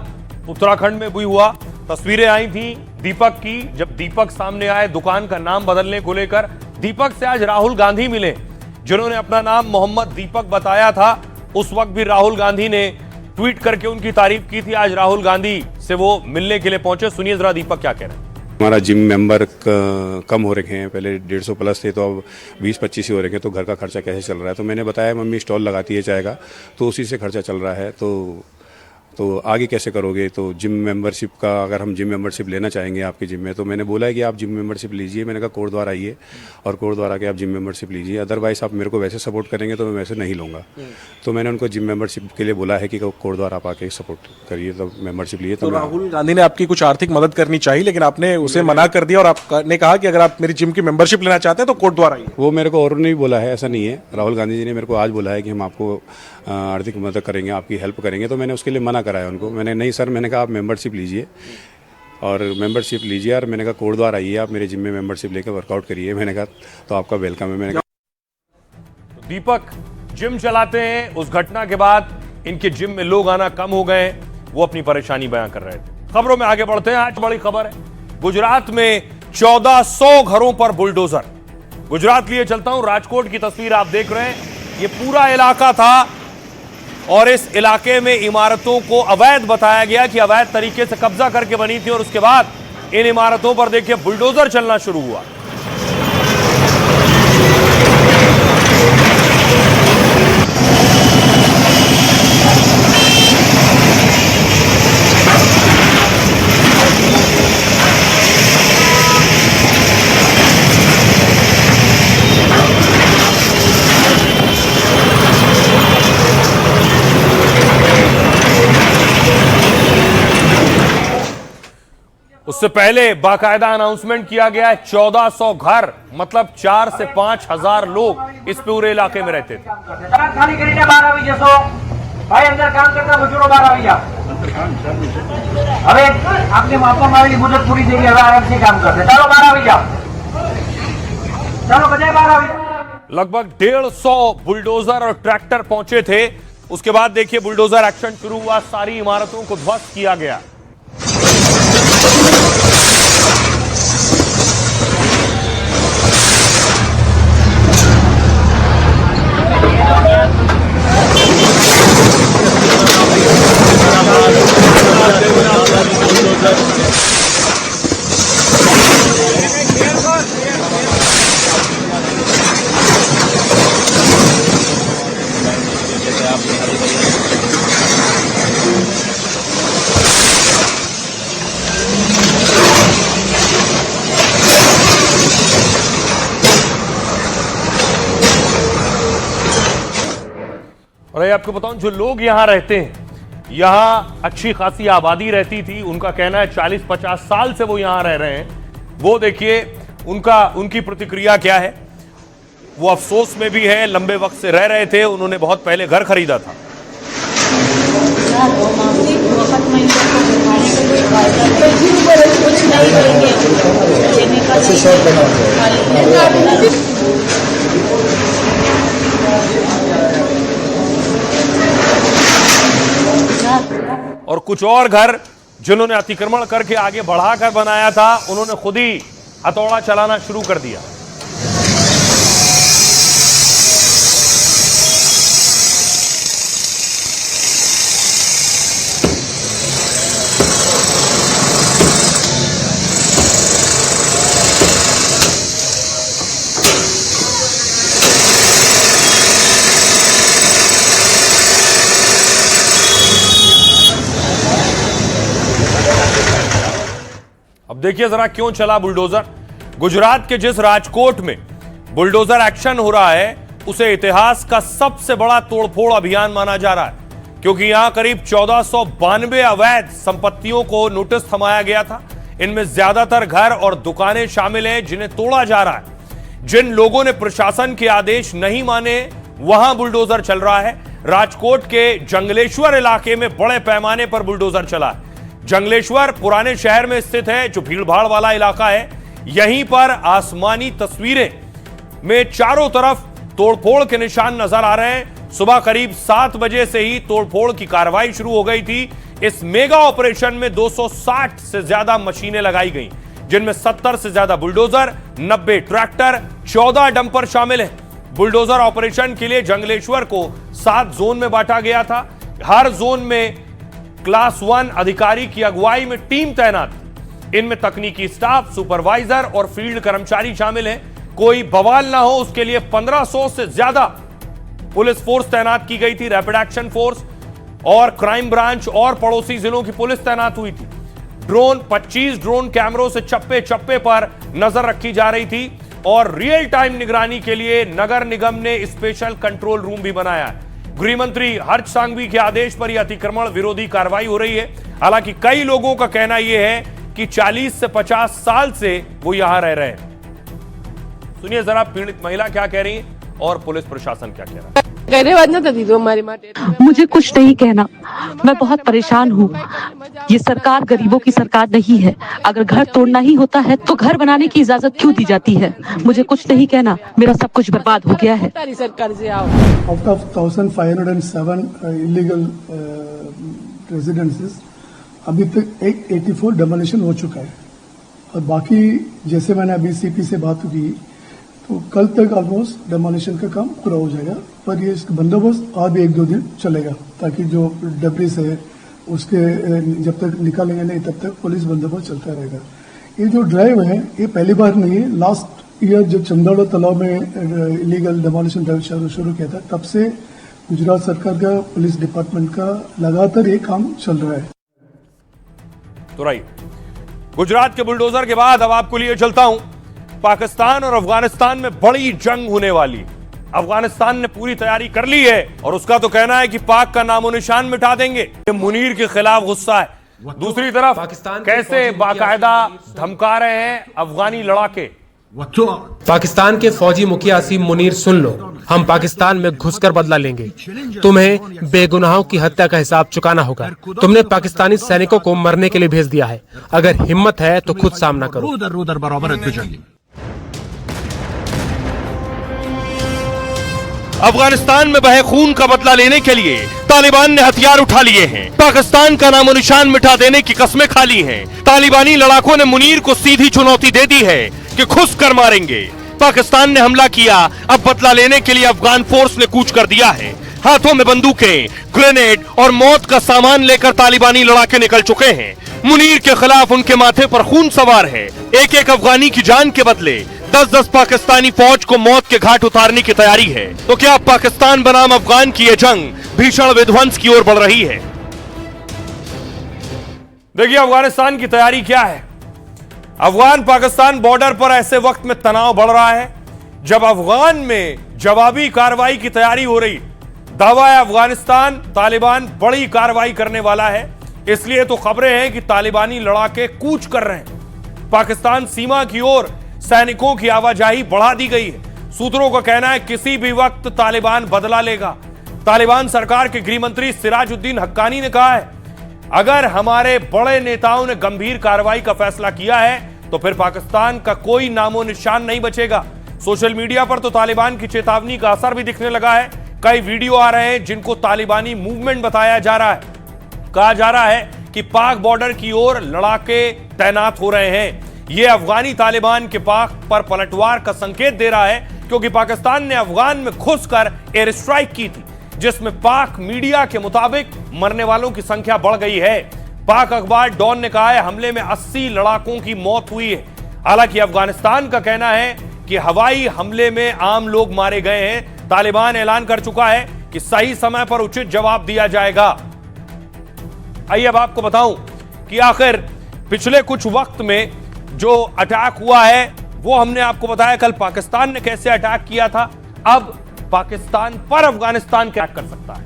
उत्तराखंड में भी हुआ। तस्वीरें आई थी दीपक की, जब दीपक सामने आए दुकान का नाम बदलने को लेकर। दीपक से आज राहुल गांधी मिले, जिन्होंने अपना नाम मोहम्मद दीपक बताया था। उस वक्त भी राहुल गांधी ने ट्वीट करके उनकी तारीफ की थी। आज राहुल गांधी से वो मिलने के लिए पहुंचे। सुनिए जरा दीपक क्या कह रहे हैं। हमारा जिम मेंबर कम हो रखे हैं, पहले 150 प्लस थे तो अब 20-25 ही हो रखे हैं, तो घर का खर्चा कैसे चल रहा है? तो मैंने बताया मम्मी स्टॉल लगाती है चाय का, तो उसी से खर्चा चल रहा है, तो आगे कैसे करोगे? तो जिम मेंबरशिप का, अगर हम जिम मेंबरशिप लेना चाहेंगे आपके जिम में, तो मैंने बोला है कि आप जिम मेंबरशिप लीजिए। मैंने कहा कोर्ट द्वारा आइए और कोर्ट द्वारा के आप जिम मेंबरशिप लीजिए, अदरवाइज आप मेरे को वैसे सपोर्ट करेंगे तो मैं वैसे नहीं लूँगा। तो मैंने उनको जिम मेंबरशिप के लिए बोला है कि कोर्ट द्वारा आप आके सपोर्ट करिए, तो मेंबरशिप लिए। तो राहुल गांधी ने आपकी कुछ आर्थिक मदद करनी चाहिए, लेकिन आपने उसे मना कर दिया और आपने कहा कि अगर आप मेरी जिम की मेंबरशिप लेना चाहते हैं तो कोर्ट द्वारा आइए। वो मेरे को और नहीं बोला है, ऐसा नहीं है। राहुल गांधी जी ने मेरे को आज बोला है कि हम आपको आर्थिक मदद करेंगे, आपकी हेल्प करेंगे, तो मैंने उसके लिए मना कराया उनको। मैंने नहीं सर, मैंने कहा आप मेंबरशिप लीजिए और मेंबरशिप लीजिए, और मैंने कहा कोर्ट द्वारा आइए, आप मेरे जिम में मेंबरशिप लेकर वर्कआउट करिए। मैंने कहा तो आपका वेलकम है। मैंने कहा दीपक जिम चलाते हैं, उस घटना के बाद इनके जिम में लोग आना कम हो गए, वो अपनी परेशानी बयां कर रहे थे। खबरों में आगे बढ़ते हैं। आज बड़ी खबर है, गुजरात में 1400 घरों पर बुलडोजर। गुजरात लिए चलता हूं, राजकोट की तस्वीर आप देख रहे हैं। ये पूरा इलाका था और इस इलाके में इमारतों को अवैध बताया गया कि अवैध तरीके से कब्जा करके बनी थी, और उसके बाद इन इमारतों पर देखिए बुलडोजर चलना शुरू हुआ। उससे पहले बाकायदा अनाउंसमेंट किया गया है 1400 घर, मतलब 4 से 5 हजार लोग इस पूरे इलाके में रहते थे। भाई अंदर काम करता मजदूरों बाहर आ गया। अरे आपने आपको हमारी मुदत पूरी देगी, आराम से काम करते। चलो बाहर आ गया, चलो बजाय बाहर आ गया। लगभग 150 बुलडोजर और ट्रैक्टर पहुंचे थे। उसके बाद देखिए बुलडोजर एक्शन शुरू हुआ, सारी इमारतों को ध्वस्त किया गया। और ये आपको बताऊं, जो लोग यहां रहते हैं, यहां अच्छी खासी आबादी रहती थी, उनका कहना है 40-50 साल से वो यहां रह रहे हैं। वो देखिए उनकी प्रतिक्रिया क्या है। वो अफसोस में भी है, लंबे वक्त से रह रहे थे, उन्होंने बहुत पहले घर खरीदा था। और कुछ और घर जिन्होंने अतिक्रमण करके आगे बढ़ाकर बनाया था, उन्होंने खुद ही हथौड़ा चलाना शुरू कर दिया। अब देखिए जरा क्यों चला बुलडोजर। गुजरात के जिस राजकोट में बुलडोजर एक्शन हो रहा है, उसे इतिहास का सबसे बड़ा तोड़फोड़ अभियान माना जा रहा है, क्योंकि यहां करीब 1492 अवैध संपत्तियों को नोटिस थमाया गया था। इनमें ज्यादातर घर और दुकानें शामिल हैं जिन्हें तोड़ा जा रहा है। जिन लोगों ने प्रशासन के आदेश नहीं माने, वहां बुलडोजर चल रहा है। राजकोट के जंगलेश्वर इलाके में बड़े पैमाने पर बुलडोजर चला है। जंगलेश्वर पुराने शहर में स्थित है, जो भीड़भाड़ वाला इलाका है। यहीं पर आसमानी तस्वीरें में चारों तरफ तोड़फोड़ के निशान नजर आ रहे हैं। सुबह करीब 7 बजे से ही तोड़फोड़ की कार्रवाई शुरू हो गई थी। इस मेगा ऑपरेशन में 260 से ज्यादा मशीनें लगाई गई, जिनमें 70 से ज्यादा बुलडोजर, 90 ट्रैक्टर, 14 डंपर शामिल हैं। बुलडोजर ऑपरेशन के लिए जंगलेश्वर को 7 जोन में बांटा गया था। हर जोन में क्लास 1 अधिकारी की अगुवाई में टीम तैनात थी। इनमें तकनीकी स्टाफ, सुपरवाइजर और फील्ड कर्मचारी शामिल हैं। कोई बवाल ना हो, उसके लिए 1500 से ज्यादा पुलिस फोर्स तैनात की गई थी। रैपिड एक्शन फोर्स और क्राइम ब्रांच और पड़ोसी जिलों की पुलिस तैनात हुई थी। ड्रोन, 25 ड्रोन कैमरों से चप्पे चप्पे पर नजर रखी जा रही थी और रियल टाइम निगरानी के लिए नगर निगम ने स्पेशल कंट्रोल रूम भी बनाया है। गृह मंत्री हर्ष सांघवी के आदेश पर यह अतिक्रमण विरोधी कार्रवाई हो रही है। हालांकि कई लोगों का कहना यह है कि 40 से 50 साल से वो यहां रह रहे हैं। सुनिए जरा पीड़ित महिला क्या कह रही है और पुलिस प्रशासन क्या कह रहा है। मुझे कुछ नहीं कहना, मैं बहुत परेशान हूँ। ये सरकार गरीबों की सरकार नहीं है। अगर घर तोड़ना ही होता है तो घर बनाने की इजाजत क्यों दी जाती है। मुझे कुछ नहीं कहना, मेरा सब कुछ बर्बाद हो गया है। आउट ऑफ 1507 इलीगल रेजिडेंसेस अभी तक 84 डेमोलिशन हो चुका है और बाकी जैसे मैंने अभी सीपी से बात की तो कल तक ऑलमोस्ट डेमोलिशन का काम पूरा हो जाएगा। पर ये बंदोबस्त और भी 1-2 दिन चलेगा ताकि जो डब्रिस है उसके जब तक निकालेंगे नहीं तब तक पुलिस बंदोबस्त चलता रहेगा। ये जो ड्राइव है ये पहली बार नहीं है। लास्ट ईयर जब चंदाड़ा तालाब में इलीगल डेमोलिशन ड्राइव शुरू किया था, तब से गुजरात सरकार का पुलिस डिपार्टमेंट का लगातार ये काम चल रहा है। तो गुजरात के बुलडोजर के बाद अब आपको लिए चलता हूं पाकिस्तान और अफगानिस्तान में बड़ी जंग होने वाली। अफगानिस्तान ने पूरी तैयारी कर ली है और उसका तो कहना है कि पाक का नामो निशान मिटा देंगे। मुनीर के खिलाफ गुस्सा है। दूसरी तरफ कैसे बाकायदा धमका रहे हैं अफगानी लड़ाके। पाकिस्तान के फौजी मुखिया असीम मुनीर, सुन लो, हम पाकिस्तान में घुसकर बदला लेंगे। तुम्हें बेगुनाहों की हत्या का हिसाब चुकाना होगा। तुमने पाकिस्तानी सैनिकों को मरने के लिए भेज दिया है। अगर हिम्मत है तो खुद सामना करो। अफगानिस्तान में बहे खून का बदला लेने के लिए तालिबान ने हथियार उठा लिए हैं। पाकिस्तान का नामो निशान मिटा देने की कस्में खा ली हैं। तालिबानी लड़ाकों ने मुनीर को सीधी चुनौती दे दी है कि घुस कर मारेंगे। पाकिस्तान ने हमला किया, अब बदला लेने के लिए अफगान फोर्स ने कूच कर दिया है। हाथों में बंदूकें, ग्रेनेड और मौत का सामान लेकर तालिबानी लड़ाके निकल चुके हैं। मुनीर के खिलाफ उनके माथे पर खून सवार है। एक एक अफगानी की जान के बदले 10-10 पाकिस्तानी फौज को मौत के घाट उतारने की तैयारी है। तो क्या पाकिस्तान बनाम अफगान की यह जंग भीषण विध्वंस की ओर बढ़ रही है? देखिए अफगानिस्तान की तैयारी क्या है। अफगान पाकिस्तान बॉर्डर पर ऐसे वक्त में तनाव बढ़ रहा है जब अफगान में जवाबी कार्रवाई की तैयारी हो रही। दावा है अफगानिस्तान तालिबान बड़ी कार्रवाई करने वाला है, इसलिए तो खबरें हैं कि तालिबानी लड़ाके कूच कर रहे हैं। पाकिस्तान सीमा की ओर सैनिकों की आवाजाही बढ़ा दी गई है। सूत्रों का कहना है किसी भी वक्त तालिबान बदला लेगा। तालिबान सरकार के गृह मंत्री सिराजुद्दीन हक्कानी ने कहा है, अगर हमारे बड़े नेताओं ने गंभीर कार्रवाई का फैसला किया है तो फिर पाकिस्तान का कोई नामो निशान नहीं बचेगा। सोशल मीडिया पर तो तालिबान की चेतावनी का असर भी दिखने लगा है। कई वीडियो आ रहे हैं जिनको तालिबानी मूवमेंट बताया जा रहा है। कहा जा रहा है कि पाक बॉर्डर की ओर लड़ाके तैनात हो रहे हैं। यह अफगानी तालिबान के पाक पर पलटवार का संकेत दे रहा है, क्योंकि पाकिस्तान ने अफगान में घुसकर एयर स्ट्राइक की थी, जिसमें पाक मीडिया के मुताबिक मरने वालों की संख्या बढ़ गई है। पाक अखबार डॉन ने कहा है हमले में 80 लड़ाकों की मौत हुई है। हालांकि अफगानिस्तान का कहना है कि हवाई हमले में आम लोग मारे गए हैं। तालिबान ऐलान कर चुका है कि सही समय पर उचित जवाब दिया जाएगा। आइए अब आपको बताऊं कि आखिर पिछले कुछ वक्त में जो अटैक हुआ है वो हमने आपको बताया कल पाकिस्तान ने कैसे अटैक किया था। अब पाकिस्तान पर अफगानिस्तान क्या कर सकता है,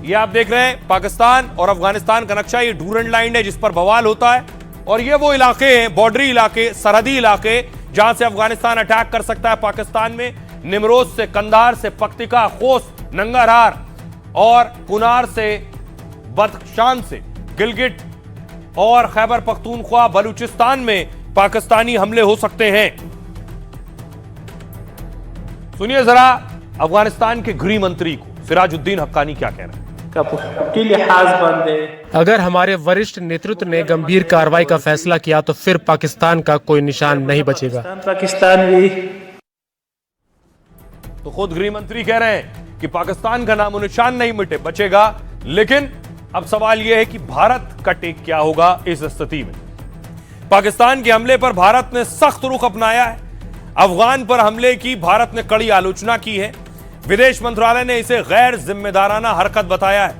ये आप देख रहे हैं। पाकिस्तान और अफगानिस्तान का नक्शा, ये डूरंड लाइन है जिस पर बवाल होता है, और ये वो इलाके हैं, बॉर्डरी इलाके, सरहदी इलाके, जहां से अफगानिस्तान अटैक कर सकता है पाकिस्तान में। निमरोज से, कंधार से, पख्तिका, खोस्त, नंगरहार और कुनार से, बदख्शान से, गिलगिट और खैबर पख्तूनख्वा, बलूचिस्तान में पाकिस्तानी हमले हो सकते हैं। सुनिए जरा अफगानिस्तान के गृह मंत्री को सिराजुद्दीन हक्कानी क्या कह रहे हैं। अगर हमारे वरिष्ठ नेतृत्व ने गंभीर कार्रवाई का फैसला किया तो फिर पाकिस्तान का कोई निशान नहीं बचेगा। तो खुद गृह मंत्री कह रहे हैं कि पाकिस्तान का नामो निशान नहीं बचेगा। लेकिन अब सवाल यह है कि भारत का टेक क्या होगा इस स्थिति में। पाकिस्तान के हमले पर भारत ने सख्त रुख अपनाया है। अफगान पर हमले की भारत ने कड़ी आलोचना की है। विदेश मंत्रालय ने इसे गैर जिम्मेदाराना हरकत बताया है।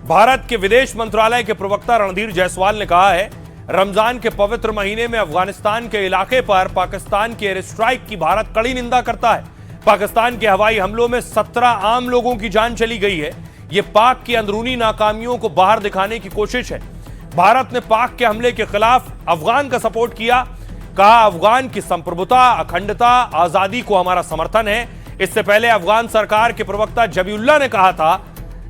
भारत के विदेश मंत्रालय के प्रवक्ता रणधीर जायसवाल ने कहा है, रमजान के पवित्र महीने में अफगानिस्तान के इलाके पर पाकिस्तान की एयर स्ट्राइक की भारत कड़ी निंदा करता है। पाकिस्तान के हवाई हमलों में 17 आम लोगों की जान चली गई है। यह पाक की अंदरूनी नाकामियों को बाहर दिखाने की कोशिश है। भारत ने पाक के हमले के खिलाफ अफगान का सपोर्ट किया। कहा, अफगान की संप्रभुता, अखंडता, आजादी को हमारा समर्थन है। इससे पहले अफगान सरकार के प्रवक्ता जबीउल्लाह ने कहा था,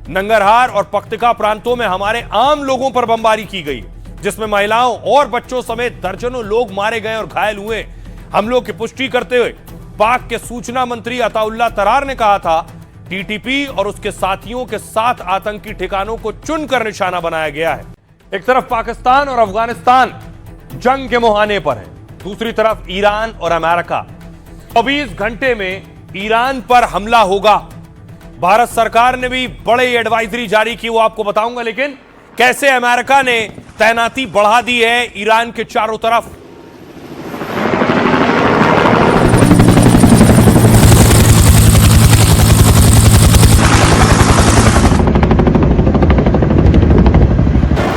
नंगरहार और पख्तिका प्रांतों में हमारे आम लोगों पर बमबारी की गई, जिसमें महिलाओं और बच्चों समेत दर्जनों लोग मारे गए और घायल हुए। हमलों की पुष्टि करते हुए पाक के सूचना मंत्री अताउल्लाह तरार ने कहा था, टीटीपी और उसके साथियों के 7 आतंकी ठिकानों को चुनकर निशाना बनाया गया है। एक तरफ पाकिस्तान और अफगानिस्तान जंग के मुहाने पर है, दूसरी तरफ ईरान और अमेरिका। 24 घंटे में ईरान पर हमला होगा। भारत सरकार ने भी बड़ी एडवाइजरी जारी की, वो आपको बताऊंगा। लेकिन कैसे अमेरिका ने तैनाती बढ़ा दी है ईरान के चारों तरफ।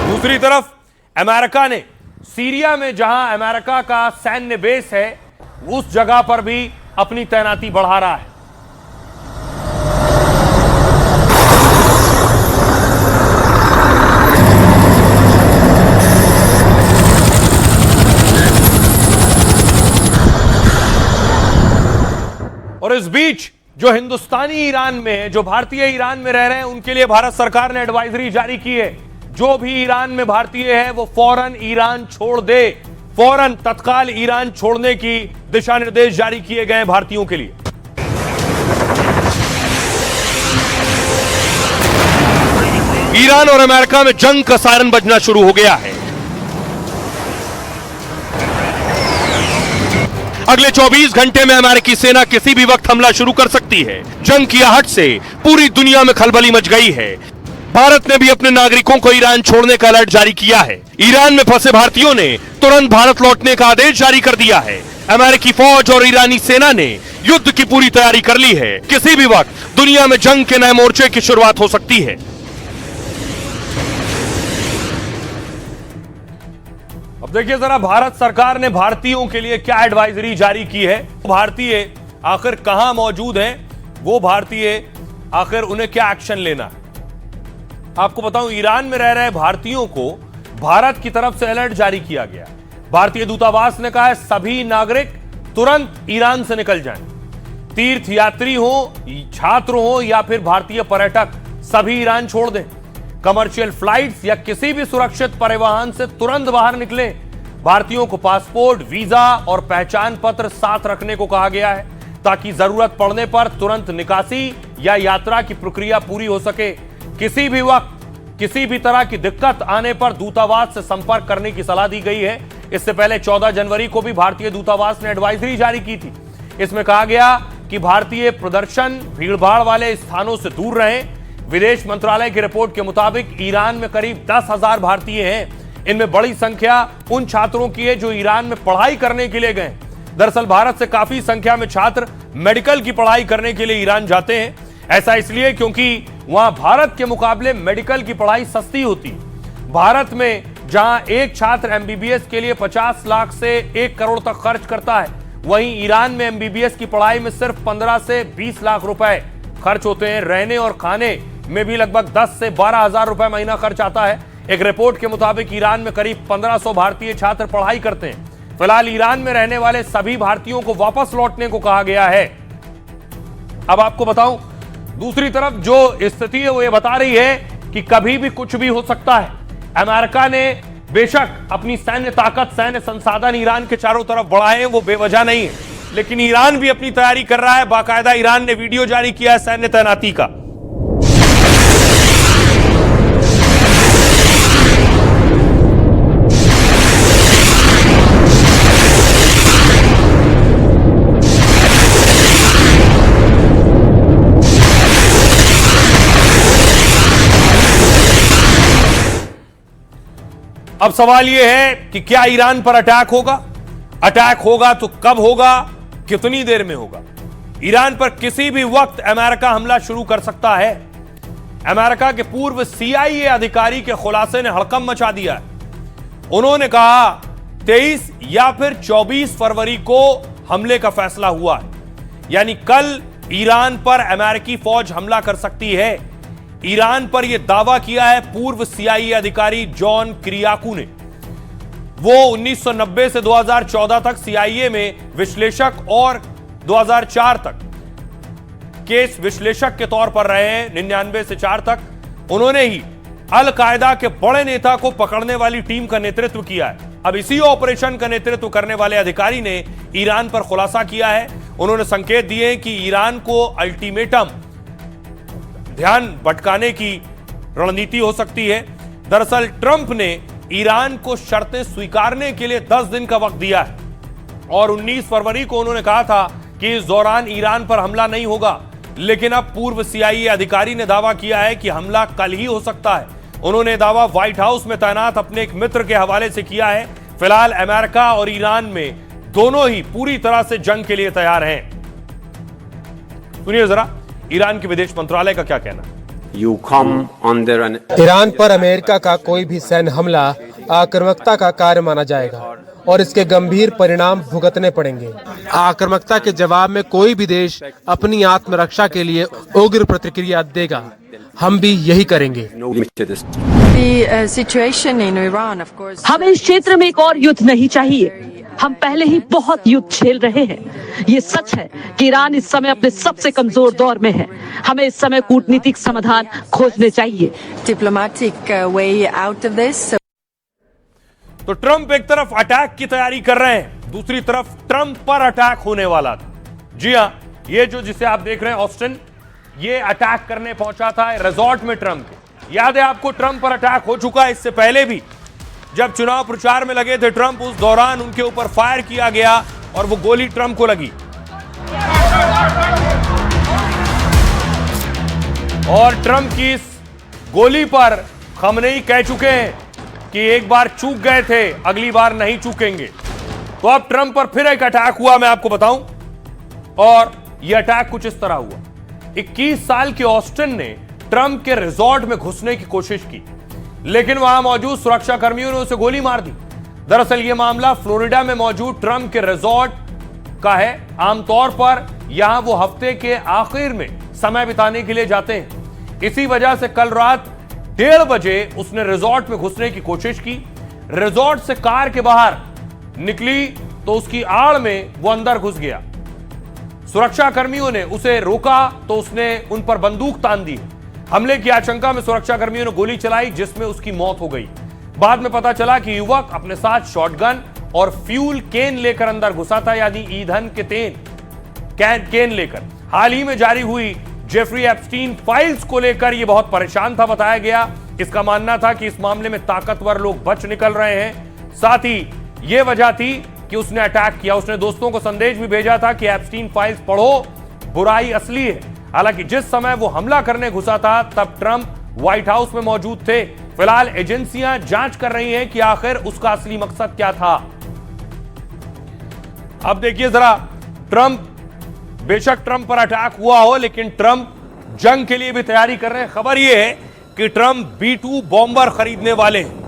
दूसरी तरफ अमेरिका ने सीरिया में, जहां अमेरिका का सैन्य बेस है, उस जगह पर भी अपनी तैनाती बढ़ा रहा है। और इस बीच जो हिंदुस्तानी ईरान में है, जो भारतीय ईरान में रह रहे हैं, उनके लिए भारत सरकार ने एडवाइजरी जारी की है। जो भी ईरान में भारतीय है वो फौरन ईरान छोड़ दे। फौरन तत्काल ईरान छोड़ने की दिशा निर्देश जारी किए गए हैं भारतीयों के लिए। ईरान और अमेरिका में जंग का सायरन बजना शुरू हो गया है। अगले 24 घंटे में अमेरिकी सेना किसी भी वक्त हमला शुरू कर सकती है। जंग की आहट से पूरी दुनिया में खलबली मच गई है। भारत ने भी अपने नागरिकों को ईरान छोड़ने का अलर्ट जारी किया है। ईरान में फंसे भारतीयों ने तुरंत भारत लौटने का आदेश जारी कर दिया है। अमेरिकी फौज और ईरानी सेना ने युद्ध की पूरी तैयारी कर ली है। किसी भी वक्त दुनिया में जंग के नए मोर्चे की शुरुआत हो सकती है। अब देखिए जरा भारत सरकार ने भारतीयों के लिए क्या एडवाइजरी जारी की है। भारतीय आखिर कहां मौजूद हैं, वो भारतीय आखिर उन्हें क्या एक्शन लेना है। आपको बताऊं, ईरान में रह रहे भारतीयों को भारत की तरफ से अलर्ट जारी किया गया। भारतीय दूतावास ने कहा है सभी नागरिक तुरंत ईरान से निकल जाएं। तीर्थ यात्री हो, छात्र हो या फिर भारतीय पर्यटक, सभी ईरान छोड़ दें। कमर्शियल फ्लाइट्स या किसी भी सुरक्षित परिवहन से तुरंत बाहर निकलें। भारतीयों को पासपोर्ट, वीजा और पहचान पत्र साथ रखने को कहा गया है ताकि जरूरत पड़ने पर तुरंत निकासी या यात्रा की प्रक्रिया पूरी हो सके। किसी भी वक्त किसी भी तरह की दिक्कत आने पर दूतावास से संपर्क करने की सलाह दी गई है। इससे पहले 14 जनवरी को भी भारतीय दूतावास ने एडवाइजरी जारी की थी। इसमें कहा गया कि भारतीय प्रदर्शन भीड़भाड़ वाले स्थानों से दूर रहें। विदेश मंत्रालय की रिपोर्ट के मुताबिक ईरान में करीब 10,000 भारतीय हैं। इनमें बड़ी संख्या उन छात्रों की है जो ईरान में पढ़ाई करने के लिए गए। दरअसल भारत से काफी संख्या में छात्र मेडिकल की पढ़ाई करने के लिए ईरान जाते हैं। ऐसा इसलिए क्योंकि वहां भारत के मुकाबले मेडिकल की पढ़ाई सस्ती होती है। भारत में जहां एक छात्र एमबीबीएस के लिए 50 लाख से 1 करोड़ तक खर्च करता है, वहीं ईरान में एमबीबीएस की पढ़ाई में सिर्फ 15 से 20 लाख रुपए खर्च होते हैं। रहने और खाने में भी लगभग 10 से 12 हजार रुपए महीना खर्च आता है। एक रिपोर्ट के मुताबिक ईरान में करीब 1500 भारतीय छात्र पढ़ाई करते हैं। फिलहाल ईरान में रहने वाले सभी भारतीयों को वापस लौटने को कहा गया है। अब आपको बताऊं, दूसरी तरफ जो स्थिति है वो ये बता रही है कि कभी भी कुछ भी हो सकता है। अमेरिका ने बेशक अपनी सैन्य ताकत, सैन्य संसाधन ईरान के चारों तरफ बढ़ाए हैं, वो बेवजह नहीं है, लेकिन ईरान भी अपनी तैयारी कर रहा है। बाकायदा ईरान ने वीडियो जारी किया है सैन्य तैनाती का। अब सवाल यह है कि क्या ईरान पर अटैक होगा? अटैक होगा तो कब होगा, कितनी देर में होगा? ईरान पर किसी भी वक्त अमेरिका हमला शुरू कर सकता है। अमेरिका के पूर्व CIA अधिकारी के खुलासे ने हड़कंप मचा दिया है। उन्होंने कहा 23 या फिर 24 फरवरी को हमले का फैसला हुआ है, यानी कल ईरान पर अमेरिकी फौज हमला कर सकती है। ईरान पर यह दावा किया है पूर्व CIA अधिकारी जॉन किरियाकू ने। वो 1990 से 2014 तक CIA में विश्लेषक और 2004 तक केस विश्लेषक के तौर पर रहे हैं। 99 से 4 तक उन्होंने ही अल कायदा के बड़े नेता को पकड़ने वाली टीम का नेतृत्व किया है। अब इसी ऑपरेशन का नेतृत्व करने वाले अधिकारी ने ईरान पर खुलासा किया है। उन्होंने संकेत दिए कि ईरान को अल्टीमेटम, ध्यान भटकाने की रणनीति हो सकती है। दरअसल ट्रंप ने ईरान को शर्तें स्वीकारने के लिए 10 दिन का वक्त दिया है और 19 फरवरी को उन्होंने कहा था कि इस दौरान ईरान पर हमला नहीं होगा, लेकिन अब पूर्व CIA अधिकारी ने दावा किया है कि हमला कल ही हो सकता है। उन्होंने दावा व्हाइट हाउस में तैनात अपने एक मित्र के हवाले से किया है। फिलहाल अमेरिका और ईरान में दोनों ही पूरी तरह से जंग के लिए तैयार हैं। सुनिए जरा ईरान के विदेश मंत्रालय का क्या कहना है। ईरान पर अमेरिका का कोई भी सैन्य हमला आक्रामकता का कार्य माना जाएगा और इसके गंभीर परिणाम भुगतने पड़ेंगे। आक्रामकता के जवाब में कोई भी देश अपनी आत्मरक्षा के लिए उग्र प्रतिक्रिया देगा। हम भी यही करेंगे। हमें इस क्षेत्र में एक और युद्ध नहीं चाहिए। हम पहले ही बहुत युद्ध झेल रहे हैं। ये सच है कि ईरान इस समय अपने सबसे कमजोर दौर में है। हमें इस समय कूटनीतिक समाधान खोजने चाहिए। Diplomatic way out of this. तो ट्रंप एक तरफ अटैक की तैयारी कर रहे हैं, दूसरी तरफ ट्रंप पर अटैक होने वाला था। जी हां, ये जो जिसे आप देख रहे हैं ऑस्टिन, ये अटैक करने पहुंचा था रिजॉर्ट में ट्रंप के। याद है आपको, ट्रंप पर अटैक हो चुका है इससे पहले भी। जब चुनाव प्रचार में लगे थे ट्रंप, उस दौरान उनके ऊपर फायर किया गया और वो गोली ट्रंप को लगी। और ट्रंप की इस गोली पर खमनेई कह चुके हैं कि एक बार चूक गए थे, अगली बार नहीं चूकेंगे। तो अब ट्रंप पर फिर एक अटैक हुआ, मैं आपको बताऊं। और यह अटैक कुछ इस तरह हुआ। 21 साल के ऑस्टिन ने ट्रंप के रिजॉर्ट में घुसने की कोशिश की, लेकिन वहां मौजूद सुरक्षा कर्मियों ने उसे गोली मार दी। दरअसल यह मामला फ्लोरिडा में मौजूद ट्रंप के रिजॉर्ट का है। आमतौर पर यहां वो हफ्ते के आखिर में समय बिताने के लिए जाते हैं। इसी वजह से कल रात 1:30 बजे उसने रिजॉर्ट में घुसने की कोशिश की। रिजॉर्ट से कार के बाहर निकली तो उसकी आड़ में वो अंदर घुस गया। सुरक्षा कर्मियों ने उसे रोका तो उसने उन पर बंदूक तान दी। हमले की आशंका में सुरक्षा कर्मियों ने गोली चलाई जिसमें उसकी मौत हो गई। बाद में पता चला कि युवक अपने साथ शॉटगन और फ्यूल केन लेकर अंदर घुसा था, यानी ईंधन के केन लेकर। हाल ही में जारी हुई जेफरी एप्स्टीन फाइल्स को लेकर यह बहुत परेशान था, बताया गया। इसका मानना था कि इस मामले में ताकतवर लोग बच निकल रहे हैं। साथ ही यह वजह थी कि उसने अटैक किया। उसने दोस्तों को संदेश भी भेजा था कि एप्स्टीन फाइल्स पढ़ो, बुराई असली है। हालांकि जिस समय वो हमला करने घुसा था तब ट्रंप व्हाइट हाउस में मौजूद थे। फिलहाल एजेंसियां जांच कर रही हैं कि आखिर उसका असली मकसद क्या था। अब देखिए जरा, बेशक ट्रंप पर अटैक हुआ हो, लेकिन ट्रंप जंग के लिए भी तैयारी कर रहे हैं। खबर यह है कि ट्रंप B-2 बॉम्बर खरीदने वाले हैं।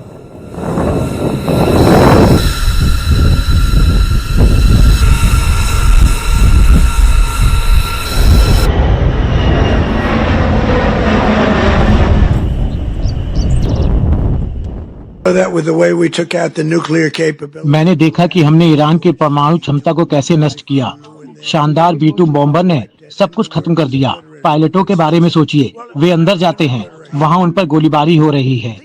मैंने देखा कि हमने ईरान की परमाणु क्षमता को कैसे नष्ट किया। शानदार B-2 बॉम्बर ने सब कुछ खत्म कर दिया। पायलटों के बारे में सोचिए, वे अंदर जाते हैं, वहाँ उन पर गोलीबारी हो रही है।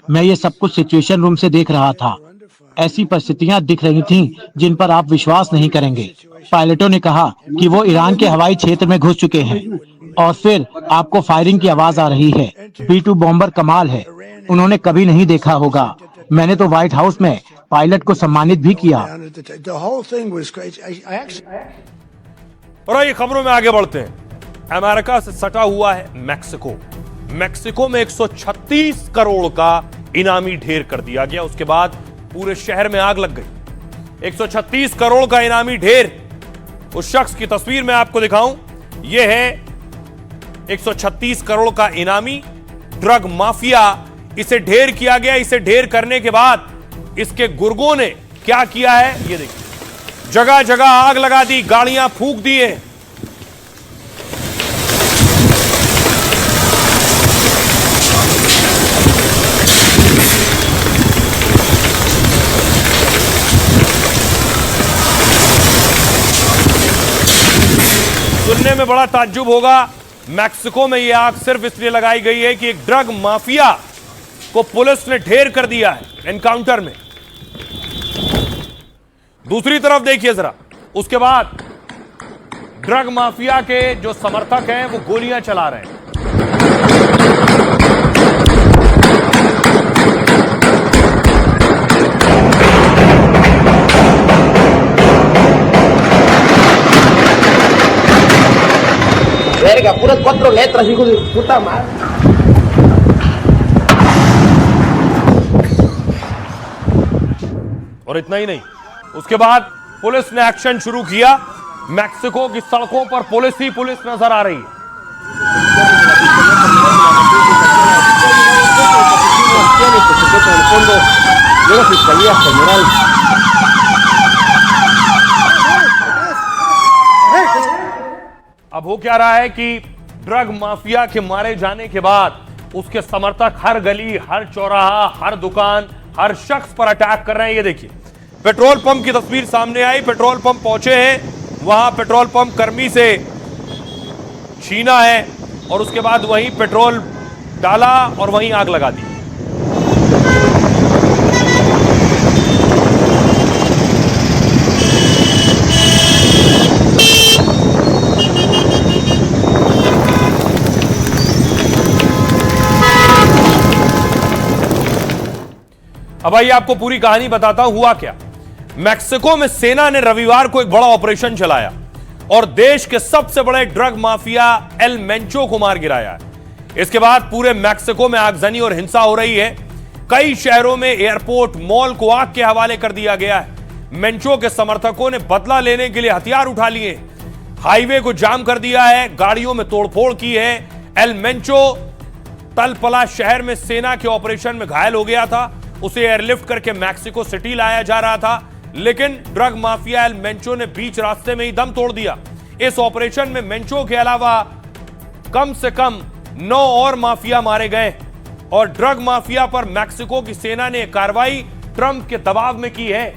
मैं ये सब कुछ सिचुएशन रूम से देख रहा था। ऐसी परिस्थितियाँ दिख रही थीं जिन पर आप विश्वास नहीं करेंगे। पायलटों ने कहा कि वो ईरान के हवाई क्षेत्र में घुस चुके हैं और फिर आपको फायरिंग की आवाज आ रही है। B-2 बॉम्बर कमाल है, उन्होंने कभी नहीं देखा होगा। मैंने तो व्हाइट हाउस में पायलट को सम्मानित भी किया। और आइए खबरों में आगे बढ़ते हैं। अमेरिका से सटा हुआ है मैक्सिको। मैक्सिको में 136 करोड़ का इनामी ढेर कर दिया गया। उसके बाद पूरे शहर में आग लग गई। 136 करोड़ का इनामी ढेर। उस शख्स की तस्वीर मैं आपको दिखाऊं, यह है 136 करोड़ का इनामी ड्रग माफिया। इसे ढेर किया गया। इसे ढेर करने के बाद इसके गुर्गों ने क्या किया है ये देखिए। जगह जगह आग लगा दी, गाड़ियां फूंक दी है। सुनने में बड़ा ताज्जुब होगा, मैक्सिको में यह आग सिर्फ इसलिए लगाई गई है कि एक ड्रग माफिया को पुलिस ने ढेर कर दिया है एनकाउंटर में। दूसरी तरफ देखिए जरा, उसके बाद ड्रग माफिया के जो समर्थक हैं वो गोलियां चला रहे हैं। Verga, puras 4 letras, hijo de puta madre. और इतना ही नहीं, उसके बाद पुलिस ने एक्शन शुरू किया। मैक्सिको की सड़कों पर पुलिस ही पुलिस नजर आ रही है। अब हो क्या रहा है कि ड्रग माफिया के मारे जाने के बाद उसके समर्थक हर गली, हर चौराहा, हर दुकान, हर शख्स पर अटैक कर रहे हैं। ये देखिए, पेट्रोल पंप की तस्वीर सामने आई। पेट्रोल पंप पहुंचे हैं, वहां पेट्रोल पंप कर्मी से छीना है और उसके बाद वहीं पेट्रोल डाला और वहीं आग लगा दी। अब आइए आपको पूरी कहानी बताता हूं हुआ क्या। मैक्सिको में सेना ने रविवार को एक बड़ा ऑपरेशन चलाया और देश के सबसे बड़े ड्रग माफिया एल मेंचो को मार गिराया है। इसके बाद पूरे मैक्सिको में आगजनी और हिंसा हो रही है। कई शहरों में एयरपोर्ट, मॉल को आग के हवाले कर दिया गया है। मेंचो के समर्थकों ने बदला लेने के लिए हथियार उठा लिए, हाईवे को जाम कर दिया है, गाड़ियों में तोड़फोड़ की है। एल मेंचो तलपला शहर में सेना के ऑपरेशन में घायल हो गया था। उसे एयरलिफ्ट करके मैक्सिको सिटी लाया जा रहा था, लेकिन ड्रग माफिया एल मेंचो ने बीच रास्ते में ही दम तोड़ दिया। इस ऑपरेशन में मेंचो के अलावा कम से कम 9 और माफिया मारे गए और ड्रग माफिया पर मैक्सिको की सेना ने कार्रवाई ट्रंप के दबाव में की है।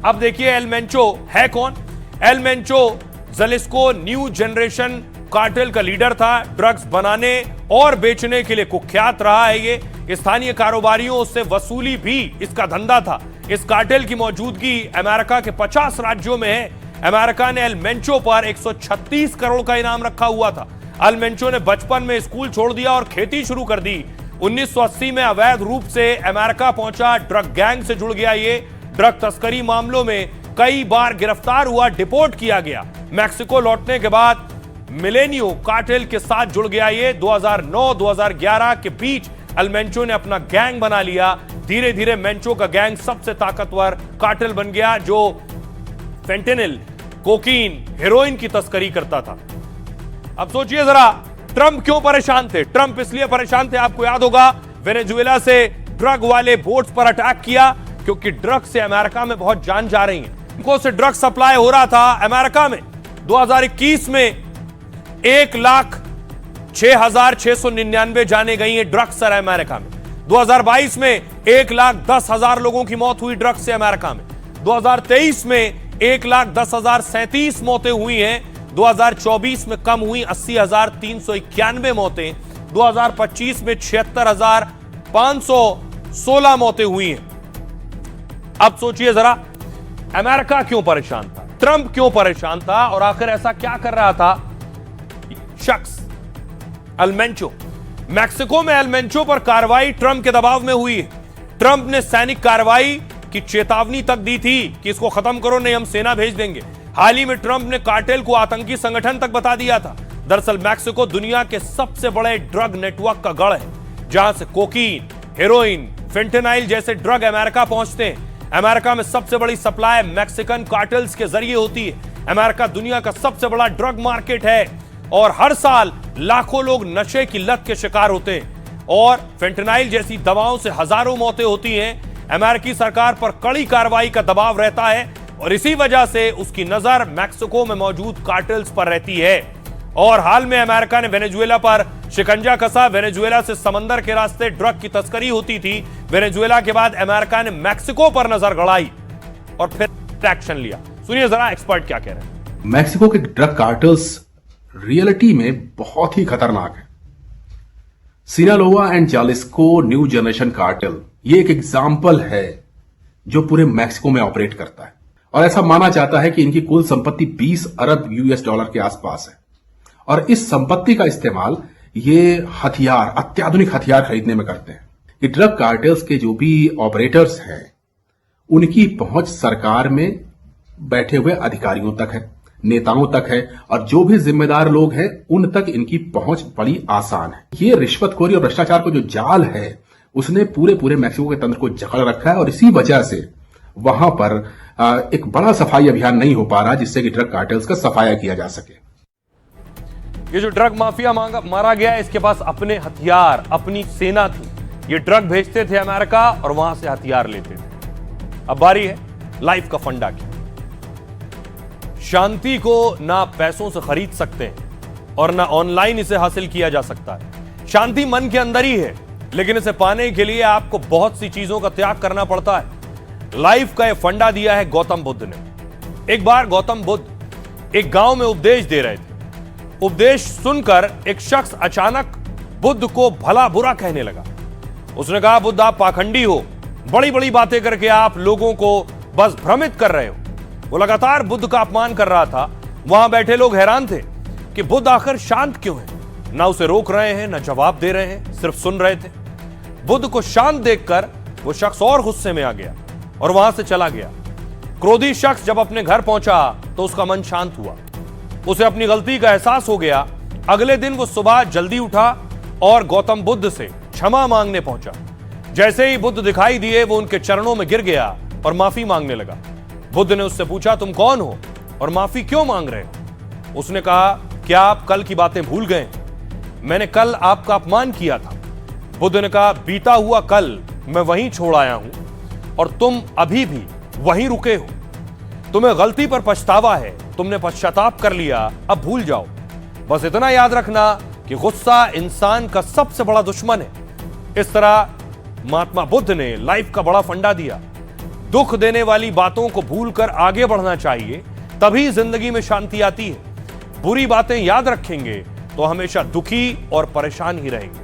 अब देखिए एल मेंचो है कौन। El Mencho Jalisco new generation cartel का लीडर था। ड्रग्स बनाने और बेचने के लिए कुख्यात रहा है ये। स्थानीय कारोबारियों से वसूली भी इसका धंधा था। इस कार्टेल की मौजूदगी अमेरिका के 50 राज्यों में है। अमेरिका ने एल मेंचो पर 136 करोड़ का इनाम रखा हुआ था। एल मेंचो ने बचपन में स्कूल छोड़ दिया और खेती शुरू कर दी। 1980 में अवैध रूप से अमेरिका पहुंचा, ड्रग गैंग से जुड़ गया। ये ड्रग तस्करी मामलों में कई बार गिरफ्तार हुआ, डिपोर्ट किया गया। मैक्सिको लौटने के बाद मिलेनियो कार्टेल के साथ जुड़ गया। ये 2009-2011 के बीच एल मेंचो ने अपना गैंग बना लिया। धीरे धीरे मेंचो का गैंग सबसे ताकतवर कार्टेल बन गया जो फेंटेनिल, कोकीन, हेरोइन की तस्करी करता था। अब सोचिए जरा, ट्रंप क्यों परेशान थे? ट्रंप इसलिए परेशान थे, आपको याद होगा, वेनेजुएला से ड्रग वाले बोट्स पर अटैक किया क्योंकि ड्रग से अमेरिका में बहुत जान जा रही है। इनको से ड्रग सप्लाई हो रहा था अमेरिका में। 2021 में 1,06,699 जाने गई हैं ड्रग्स से अमेरिका में। 2022 में 1,10,000 लोगों की मौत हुई ड्रग्स से अमेरिका में। 2023 में 1,10,037 मौतें हुई हैं। 2024 में कम हुई 80,391 मौतें। 2025 में 76,516 मौतें हुई हैं। अब सोचिए जरा, अमेरिका क्यों परेशान था, ट्रंप क्यों परेशान था और आखिर ऐसा क्या कर रहा था शख्स एल मेंचो। मैक्सिको में एल मेंचो पर कार्रवाई ट्रंप के दबाव में हुई है। ट्रंप ने सैनिक कार्रवाई की चेतावनी तक दी थी कि इसको खत्म करो नहीं हम सेना भेज देंगे। हाल ही में ट्रंप ने कार्टेल को आतंकी संगठन तक बता दिया था। दरअसल मैक्सिको दुनिया के सबसे बड़े ड्रग नेटवर्क का गढ़ है जहां से कोकीन, हेरोइन, फेंटेनाइल जैसे ड्रग अमेरिका पहुंचते हैं। अमेरिका में सबसे बड़ी सप्लाई मैक्सिकन कार्टेल्स के जरिए होती है। अमेरिका दुनिया का सबसे बड़ा ड्रग मार्केट है और हर साल लाखों लोग नशे की लत के शिकार होते हैं और फेंटेनाइल जैसी दवाओं से हजारों मौतें होती हैं। अमेरिकी सरकार पर कड़ी कार्रवाई का दबाव रहता है और इसी वजह से उसकी नजर मैक्सिको में मौजूद कार्टेल्स पर रहती है। और हाल में अमेरिका ने वेनेजुएला पर शिकंजा कसा। वेनेजुएला से समंदर के रास्ते ड्रग की तस्करी होती थी। वेनेजुएला के बाद अमेरिका ने मैक्सिको पर नजर गड़ाई और फिर एक्शन लिया। सुनिए जरा एक्सपर्ट क्या कह रहे हैं। मैक्सिको के ड्रग कार्टल्स रियलिटी में बहुत ही खतरनाक है। Sinaloa and Jalisco new generation cartel ये एक एग्जाम्पल है जो पूरे मैक्सिको में ऑपरेट करता है और ऐसा माना जाता है कि इनकी कुल संपत्ति 20 अरब यूएस डॉलर के आसपास है और इस संपत्ति का इस्तेमाल ये हथियार, अत्याधुनिक हथियार खरीदने में करते हैं। ये ड्रग कार्टेल्स के जो भी ऑपरेटर्स हैं उनकी पहुंच सरकार में बैठे हुए अधिकारियों तक है, नेताओं तक है और जो भी जिम्मेदार लोग हैं उन तक इनकी पहुंच बड़ी आसान है। ये रिश्वतखोरी और भ्रष्टाचार को जो जाल है उसने पूरे मैक्सिको के तंत्र को जकड़ रखा है और इसी वजह से वहां पर एक बड़ा सफाई अभियान नहीं हो पा रहा जिससे कि ड्रग कार्टेल्स का सफाया किया जा सके। ये जो ड्रग माफिया मारा गया, इसके पास अपने हथियार, अपनी सेना थी। ये ड्रग भेजते थे अमेरिका और वहां से हथियार लेते थे। अब बारी है लाइफ का फंडा की। शांति को ना पैसों से खरीद सकते हैं और ना ऑनलाइन इसे हासिल किया जा सकता है। शांति मन के अंदर ही है, लेकिन इसे पाने के लिए आपको बहुत सी चीजों का त्याग करना पड़ता है। लाइफ का यह फंडा दिया है गौतम बुद्ध ने। एक बार गौतम बुद्ध एक गांव में उपदेश दे रहे थे। उपदेश सुनकर एक शख्स अचानक बुद्ध को भला बुरा कहने लगा। उसने कहा, बुद्ध आप पाखंडी हो, बड़ी बड़ी बातें करके आप लोगों को बस भ्रमित कर रहे हो। वो लगातार बुद्ध का अपमान कर रहा था। वहां बैठे लोग हैरान थे कि बुद्ध आखिर शांत क्यों है, ना उसे रोक रहे हैं ना जवाब दे रहे हैं, सिर्फ सुन रहे थे। बुद्ध को शांत देखकर वो शख्स और गुस्से में आ गया और वहां से चला गया। क्रोधी शख्स जब अपने घर पहुंचा तो उसका मन शांत हुआ, उसे अपनी गलती का एहसास हो गया। अगले दिन वो सुबह जल्दी उठा और गौतम बुद्ध से क्षमा मांगने पहुंचा। जैसे ही बुद्ध दिखाई दिए वो उनके चरणों में गिर गया और माफी मांगने लगा। बुद्ध ने उससे पूछा, तुम कौन हो और माफी क्यों मांग रहे हो? उसने कहा, क्या आप कल की बातें भूल गए? मैंने कल आपका अपमान किया था। बुद्ध ने कहा, बीता हुआ कल मैं वहीं छोड़ आया हूं और तुम अभी भी वहीं रुके हो। तुम्हें गलती पर पछतावा है, तुमने पश्चाताप कर लिया, अब भूल जाओ। बस इतना याद रखना कि गुस्सा इंसान का सबसे बड़ा दुश्मन है। इस तरह महात्मा बुद्ध ने लाइफ का बड़ा फंडा दिया, दुख देने वाली बातों को भूलकर आगे बढ़ना चाहिए, तभी जिंदगी में शांति आती है। बुरी बातें याद रखेंगे तो हमेशा दुखी और परेशान ही रहेंगे।